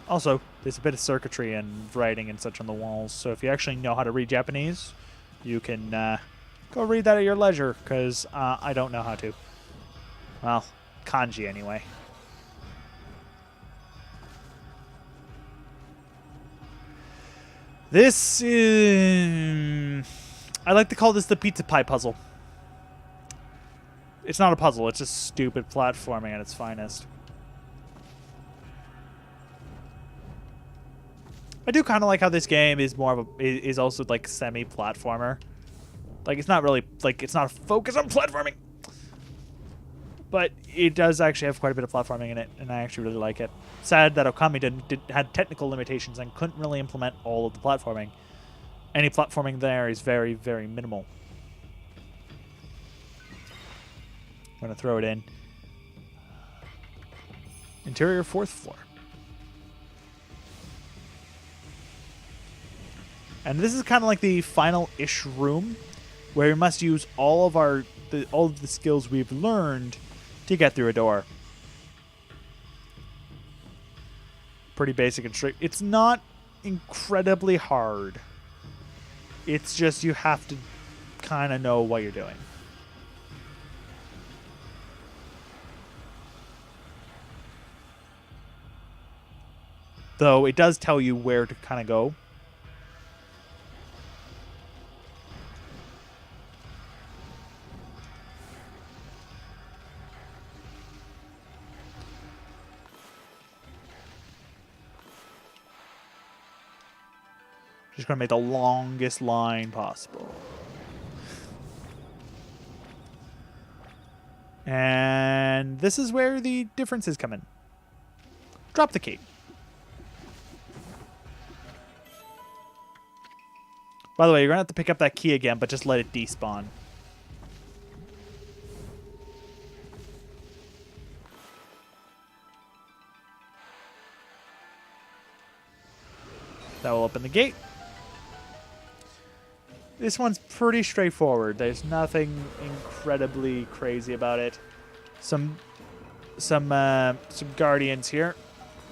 Speaker 1: Also, there's a bit of circuitry and writing and such on the walls, so if you actually know how to read Japanese, you can go read that at your leisure, because I don't know how to. Well, kanji anyway. This is... I like to call this the pizza pie puzzle. It's not a puzzle, it's just stupid platforming at its finest. I do kind of like how this game is more of a... is also like semi-platformer. Like, it's not really... like, it's not a focus on platforming. But it does actually have quite a bit of platforming in it, and I actually really like it. Sad that Okami had technical limitations and couldn't really implement all of the platforming. Any platforming there is very, very minimal. I'm going to throw it in. Interior 4th floor. And this is kind of like the final-ish room. where we must use all of the skills we've learned to get through a door. Pretty basic and straight. It's not incredibly hard. It's just you have to kind of know what you're doing. Though it does tell you where to kind of go. Just going to make the longest line possible. And this is where the differences come in. Drop the key. By the way, you're going to have to pick up that key again, but just let it despawn. That will open the gate. This one's pretty straightforward. There's nothing incredibly crazy about it. Some guardians here.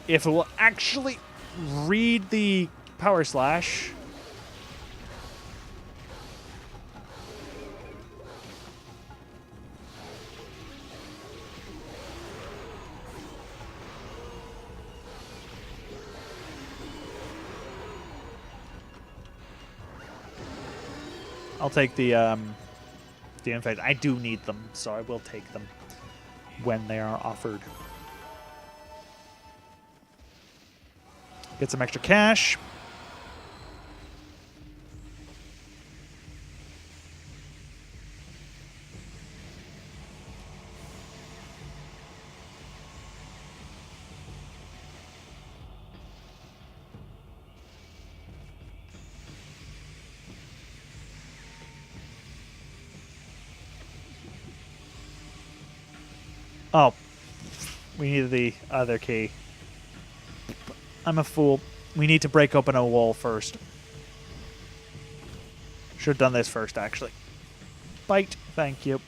Speaker 1: If it will actually read the power slash. I'll take the infect. I do need them, so I will take them when they are offered. Get some extra cash. Oh, we need the other key. I'm a fool. We need to break open a wall first. Should have done this first, actually. Bite. Thank you.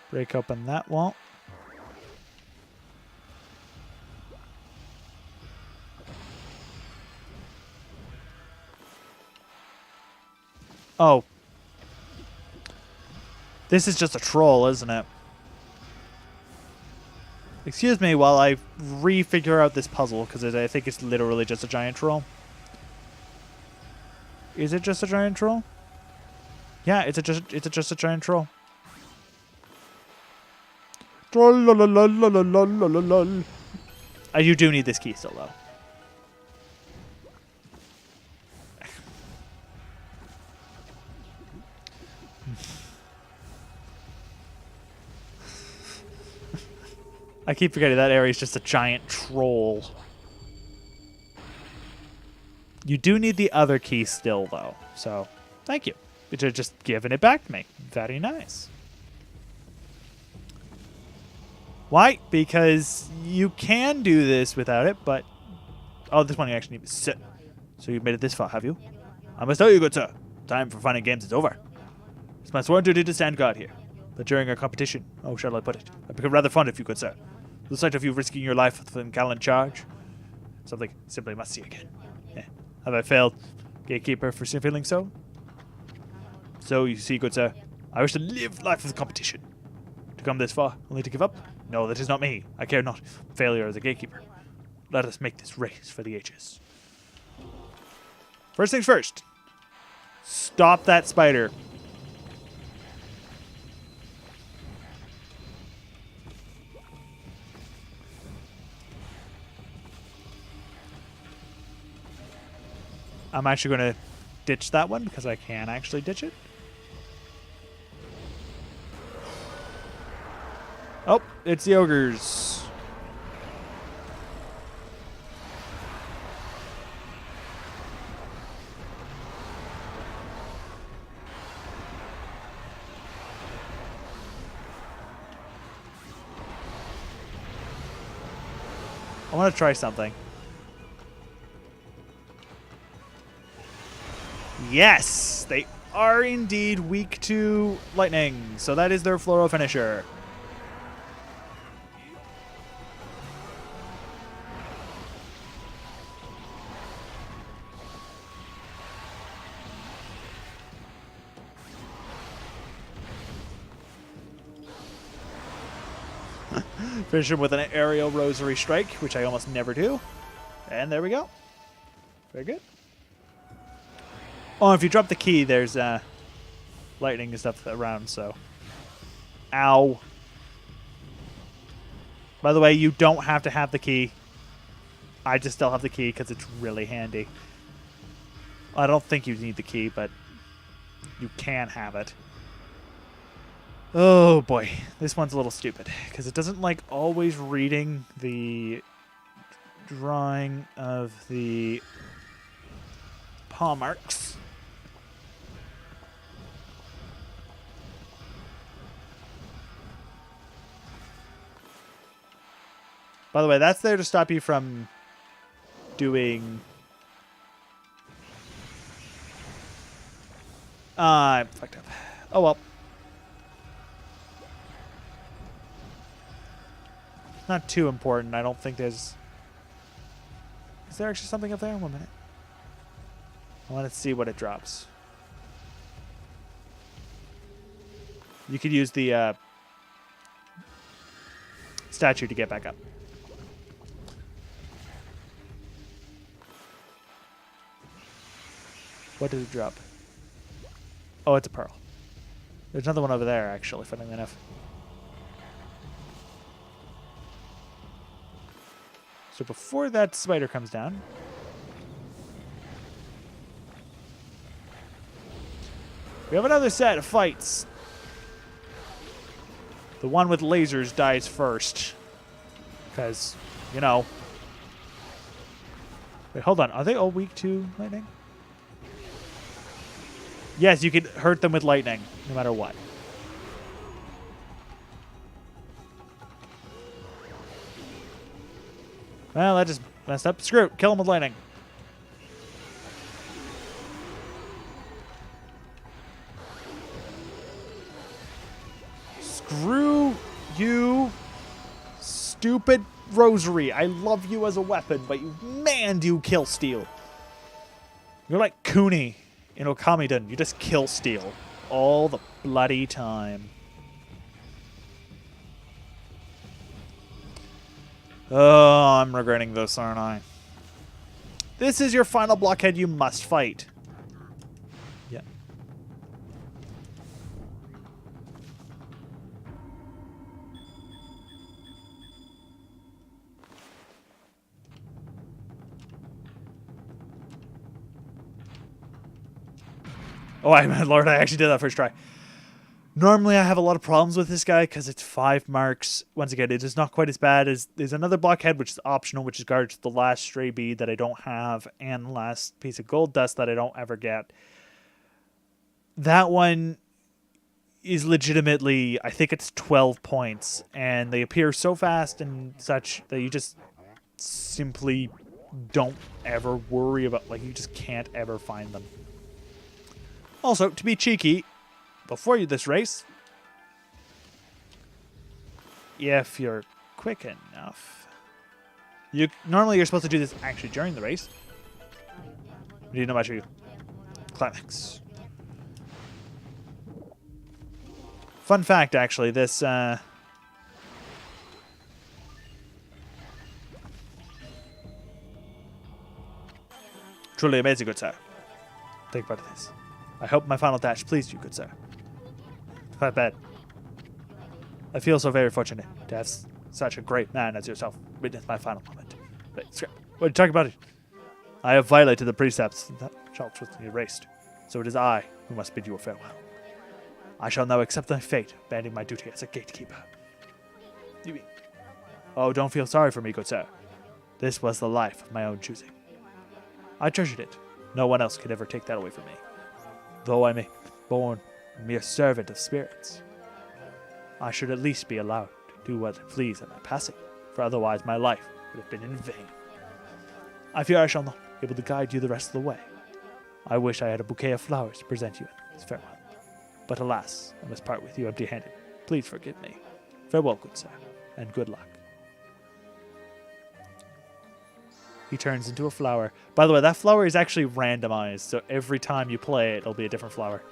Speaker 1: Break open that wall. Oh. This is just a troll, isn't it? Excuse me while I refigure out this puzzle, because I think it's literally just a giant troll. Is it just a giant troll? Yeah, it's just a giant troll. You do need this key still, though. I keep forgetting that area is just a giant troll. You do need the other key still, though. So, thank you. You're just giving it back to me. Very nice. Why? Because you can do this without it, but... Oh, this one you actually need to sit. So you've made it this far, have you? I must tell you, good sir. Time for fun and games is over. It's my sworn duty to stand guard here. But during our competition, how shall I put it? I become rather fond of you, good sir. The sight of you risking your life for the gallant charge. Something simply must see again. Have I failed, gatekeeper, for feeling so? So, you see, good sir, I wish to live life of the competition. To come this far, only to give up? No, that is not me. I care not. Failure as a gatekeeper. Let us make this race for the ages. First things first. Stop that spider. I'm actually going to ditch that one because I can actually ditch it. Oh, it's the ogres. I want to try something. Yes! They are indeed weak to lightning. So that is their floral finisher. Finish him with an aerial rosary strike, which I almost never do. And there we go. Very good. Oh, if you drop the key, there's lightning and stuff around, so. Ow. By the way, you don't have to have the key. I just still have the key because it's really handy. I don't think you need the key, but you can have it. Oh boy, this one's a little stupid because it doesn't like always reading the drawing of the paw marks. By the way, that's there to stop you from doing... I fucked up. Oh well. Not too important. I don't think there's... Is there actually something up there? 1 minute. I want to see what it drops. You could use the statue to get back up. What did it drop? Oh, it's a pearl. There's another one over there, actually, funnily enough. So before that spider comes down, we have another set of fights. The one with lasers dies first. Because, you know. Wait, hold on. Are they all weak to lightning? Yes, you can hurt them with lightning, no matter what. Well, that just messed up. Screw it. Kill him with lightning. Screw you, stupid rosary. I love you as a weapon, but you, man, do you kill steel. You're like Cooney in Okami done. You just kill steel all the bloody time. Oh, I'm regretting this, aren't I? This is your final blockhead you must fight. Yeah. Oh, my lord, I actually did that first try. Normally, I have a lot of problems with this guy because it's 5 marks. Once again, it is not quite as bad as... There's another blockhead, which is optional, which is guarded to the last stray bead that I don't have, and the last piece of gold dust that I don't ever get. That one is legitimately... I think it's 12 points, and they appear so fast and such that you just simply don't ever worry about... Like, you just can't ever find them. Also, to be cheeky... Before this race, if you're quick enough, normally you're supposed to do this actually during the race. Do you know about your climax? Fun fact, actually, this truly amazing, good sir. Take part of this. I hope my final dash pleased you, good sir. Quite bad. I feel so very fortunate to have such a great man as yourself witness my final moment. But, what are you talking about? I have violated the precepts that shall be erased, so it is I who must bid you a farewell. I shall now accept my fate, abandoning my duty as a gatekeeper. You mean? Oh, don't feel sorry for me, good sir. This was the life of my own choosing. I treasured it. No one else could ever take that away from me. Though I may be born a mere servant of spirits, I should at least be allowed to do what I please in my passing, for otherwise my life would have been in vain. I fear I shall not be able to guide you the rest of the way. I wish I had a bouquet of flowers to present you as farewell. But alas, I must part with you empty-handed. Please forgive me. Farewell, good sir, and good luck. He turns into a flower. By the way, that flower is actually randomized, so every time you play it, it'll be a different flower.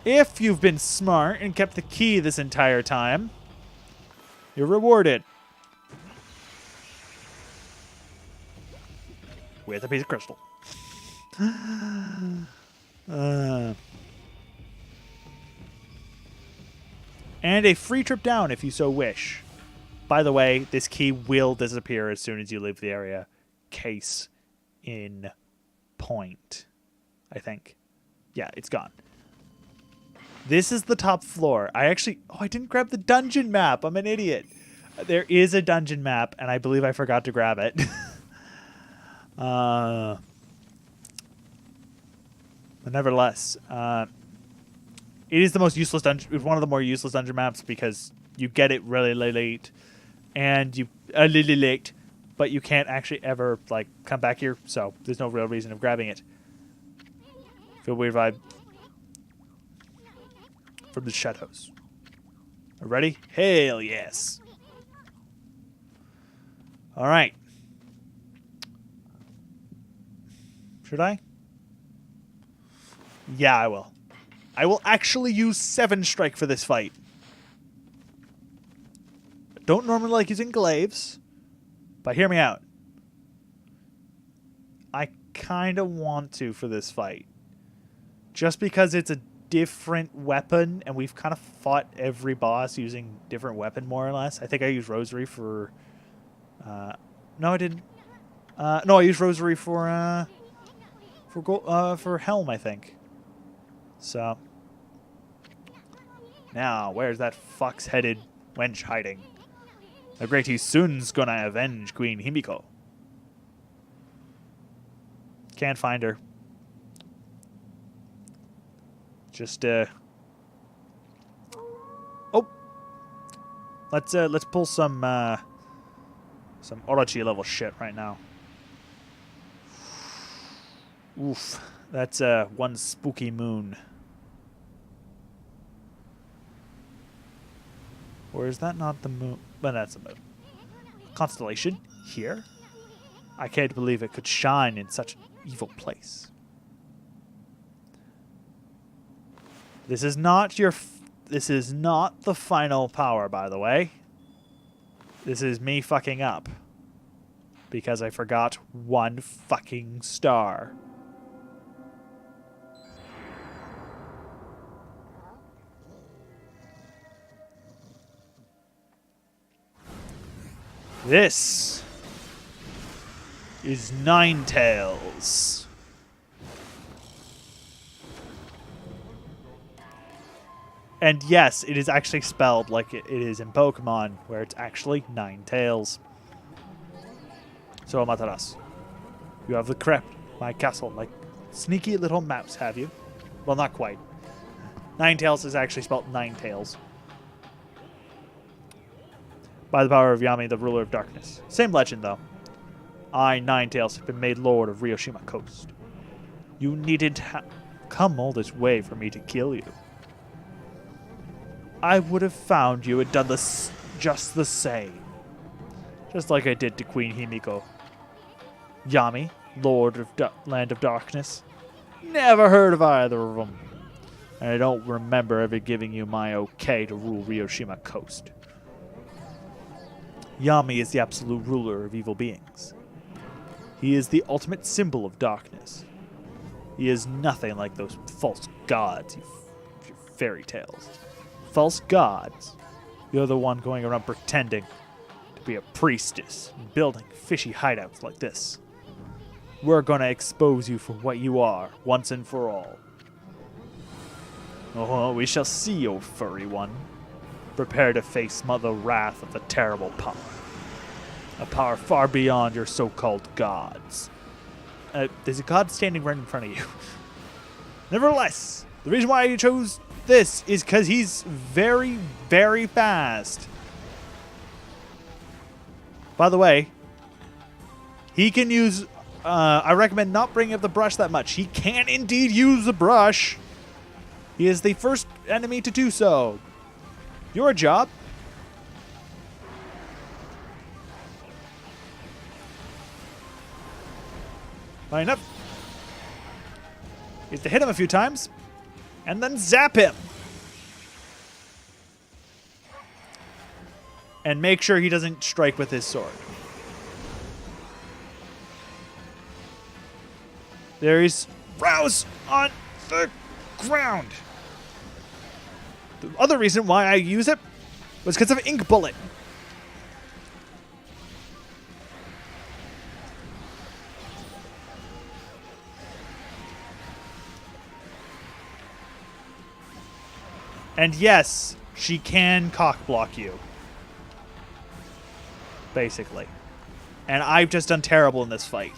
Speaker 1: If you've been smart and kept the key this entire time, you're rewarded with a piece of crystal. And a free trip down if you so wish. By the way, this key will disappear as soon as you leave the area. Case in point, I think. Yeah, it's gone. This is the top floor. I didn't grab the dungeon map. I'm an idiot. There is a dungeon map, and I believe I forgot to grab it. But nevertheless, it is the most useless dungeon. It's one of the more useless dungeon maps because you get it really late, and but you can't actually ever like come back here. So there's no real reason of grabbing it. Feel weird vibe from the shadows. Ready? Hell yes. All right. Should I? Yeah, I will. I will actually use 7 strike for this fight. I don't normally like using glaives, but hear me out. I kind of want to for this fight. Just because it's a different weapon, and we've kind of fought every boss using different weapon, more or less. I think I used Rosary for... no, I didn't. No, I used Rosary for Helm, I think. So... Now, where's that fox-headed wench hiding? The great Isun's gonna avenge Queen Himiko. Can't find her. Just oh, let's pull some Orochi level shit right now. Oof, that's one spooky moon. Or is that not the moon? Well, that's a moon. Constellation here. I can't believe it could shine in such an evil place. This is not this is not the final power, by the way. This is me fucking up. Because I forgot 1 fucking star. This is Ninetales. And yes, it is actually spelled like it is in Pokemon, where it's actually Ninetales. So, Amataras, you have the crept my castle like sneaky little mouse, have you? Well, not quite. Ninetales is actually spelled Ninetales. By the power of Yami, the ruler of darkness. Same legend, though. I, Ninetales, have been made lord of Ryoshima Coast. You needn't come all this way for me to kill you. I would have found you and done this just the same. Just like I did to Queen Himiko. Yami, lord of Land of Darkness. Never heard of either of them. And I don't remember ever giving you my okay to rule Ryoshima Coast. Yami is the absolute ruler of evil beings. He is the ultimate symbol of darkness. He is nothing like those false gods, you fairy tales. False gods? You're the one going around pretending to be a priestess and building fishy hideouts like this. We're gonna expose you for what you are, once and for all. Oh, we shall see, O furry one. Prepare to face the wrath of the terrible power. A power far beyond your so-called gods. There's a god standing right in front of you. Nevertheless, the reason why I chose this is because he's very, very fast. By the way, he can use... I recommend not bringing up the brush that much. He can indeed use the brush. He is the first enemy to do so. Your job... line up. You have to hit him a few times, and then zap him. And make sure he doesn't strike with his sword. There he's Rouse on the ground. The other reason why I use it was because of Ink Bullet. And yes, she can cock block you. Basically. And I've just done terrible in this fight.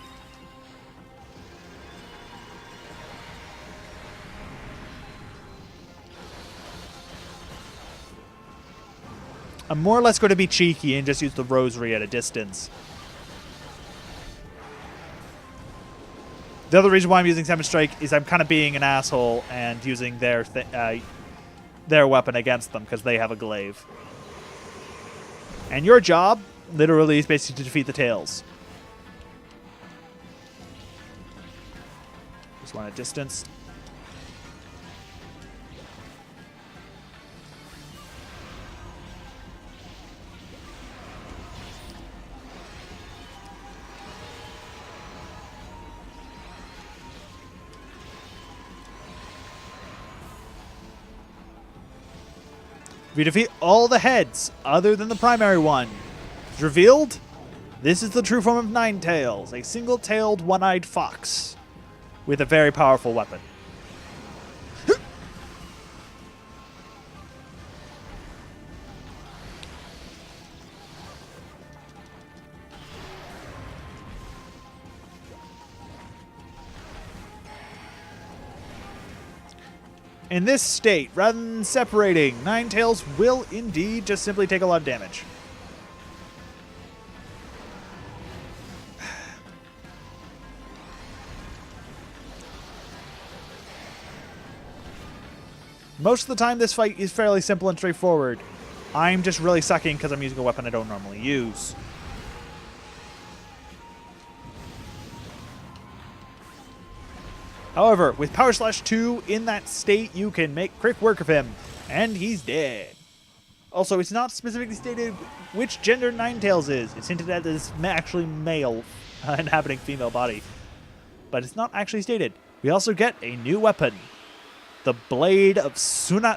Speaker 1: I'm more or less going to be cheeky and just use the rosary at a distance. The other reason why I'm using Seven Strike is I'm kind of being an asshole and using their weapon against them because they have a glaive. And your job, literally, is basically to defeat the tails. Just one at distance. If you defeat all the heads other than the primary one, it's revealed this is the true form of Ninetales, a single-tailed, one-eyed fox with a very powerful weapon. In this state, rather than separating, Ninetales will indeed just simply take a lot of damage. Most of the time, this fight is fairly simple and straightforward. I'm just really sucking because I'm using a weapon I don't normally use. However, with Power Slash 2 in that state, you can make quick work of him, and he's dead. Also, it's not specifically stated which gender Ninetales is. It's hinted at as actually male, inhabiting female body. But it's not actually stated. We also get a new weapon. The Blade of Tsunagi,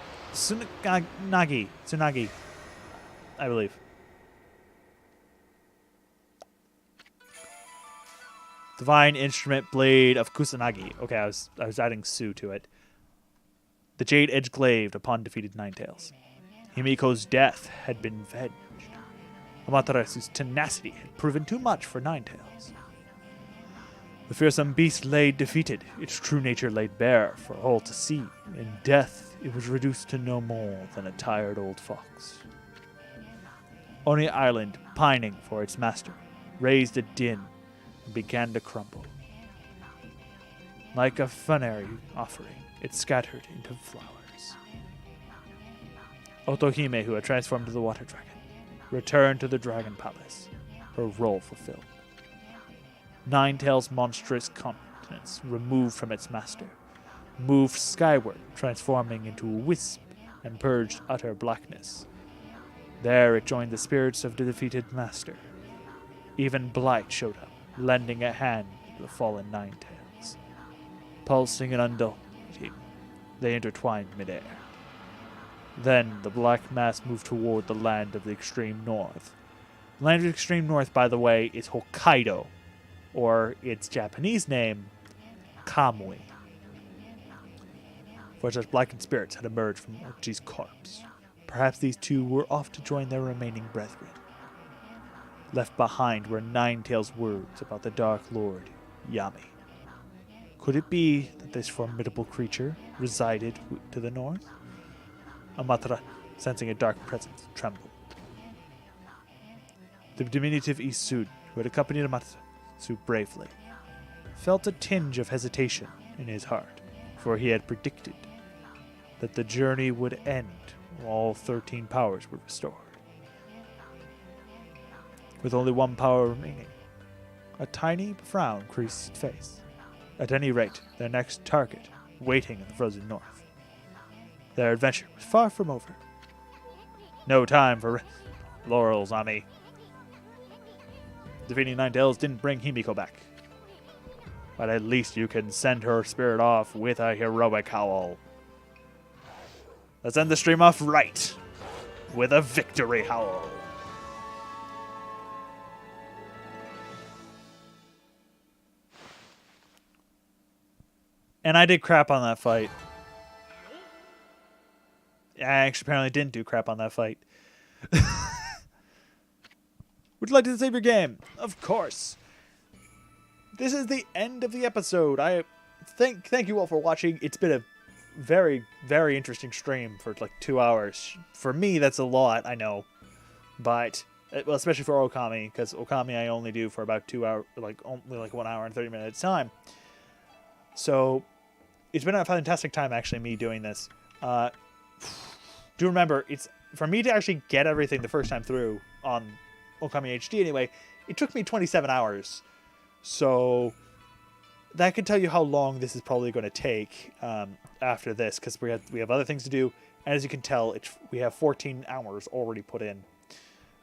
Speaker 1: I believe. Divine Instrument Blade of Kusanagi. Okay, I was adding Su to it. The Jade Edge glaive upon defeated Ninetales. Himiko's death had been avenged. Amaterasu's tenacity had proven too much for Ninetales. The fearsome beast lay defeated, its true nature laid bare for all to see. In death, it was reduced to no more than a tired old fox. Oni Island, pining for its master, raised a din and began to crumble. Like a funerary offering, it scattered into flowers. Otohime, who had transformed to the water dragon, returned to the dragon palace, her role fulfilled. Ninetales' monstrous countenance, removed from its master, moved skyward, transforming into a wisp and purged utter blackness. There it joined the spirits of the defeated master. Even Blight showed up, lending a hand to the fallen Ninetales. Pulsing and undulating, they intertwined midair. Then the black mass moved toward the land of the extreme north. The land of the extreme north, by the way, is Hokkaido, or its Japanese name, Kamui. For such blackened spirits had emerged from Ochi's corpse. Perhaps these two were off to join their remaining brethren. Left behind were Ninetales' words about the Dark Lord, Yami. Could it be that this formidable creature resided to the north? Amatra, sensing a dark presence, trembled. The diminutive Isud, who had accompanied Amatra so bravely, felt a tinge of hesitation in his heart, for he had predicted that the journey would end when all 13 powers were restored. With only one power remaining, a tiny frown creased his face. At any rate, their next target, waiting in the frozen north. Their adventure was far from over. No time for laurels, Ami. Defeating Ninetales didn't bring Himiko back. But at least you can send her spirit off with a heroic howl. Let's end the stream off right, with a victory howl. And I did crap on that fight. I actually apparently didn't do crap on that fight. Would you like to save your game? Of course. This is the end of the episode. I thank you all for watching. It's been a very, very interesting stream for like 2 hours. For me, that's a lot, I know. But, well, especially for Okami, because Okami I only do for about 2 hours, only 1 hour and 30 minutes time. So, it's been a fantastic time, actually, me doing this. Do remember, it's for me to actually get everything the first time through on Okami HD anyway, it took me 27 hours. So that can tell you how long this is probably going to take after this, because we have other things to do, and as you can tell, we have 14 hours already put in.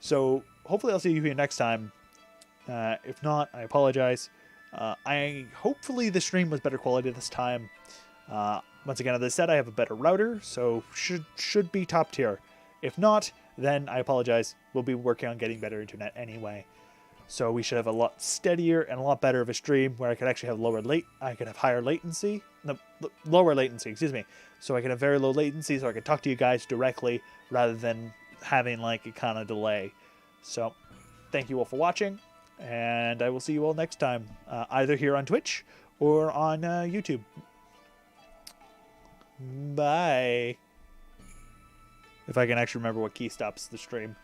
Speaker 1: So hopefully I'll see you here next time. If not, I apologize. Hopefully the stream was better quality this time. Once again, as I said, I have a better router, so should be top tier. If not, then I apologize. We'll be working on getting better internet anyway. So we should have a lot steadier and a lot better of a stream where I could actually have I could have higher latency. No, lower latency, excuse me. So I can have very low latency so I can talk to you guys directly rather than having like a kind of delay. So thank you all for watching, and I will see you all next time, either here on Twitch or on YouTube. Bye. If I can actually remember what key stops the stream.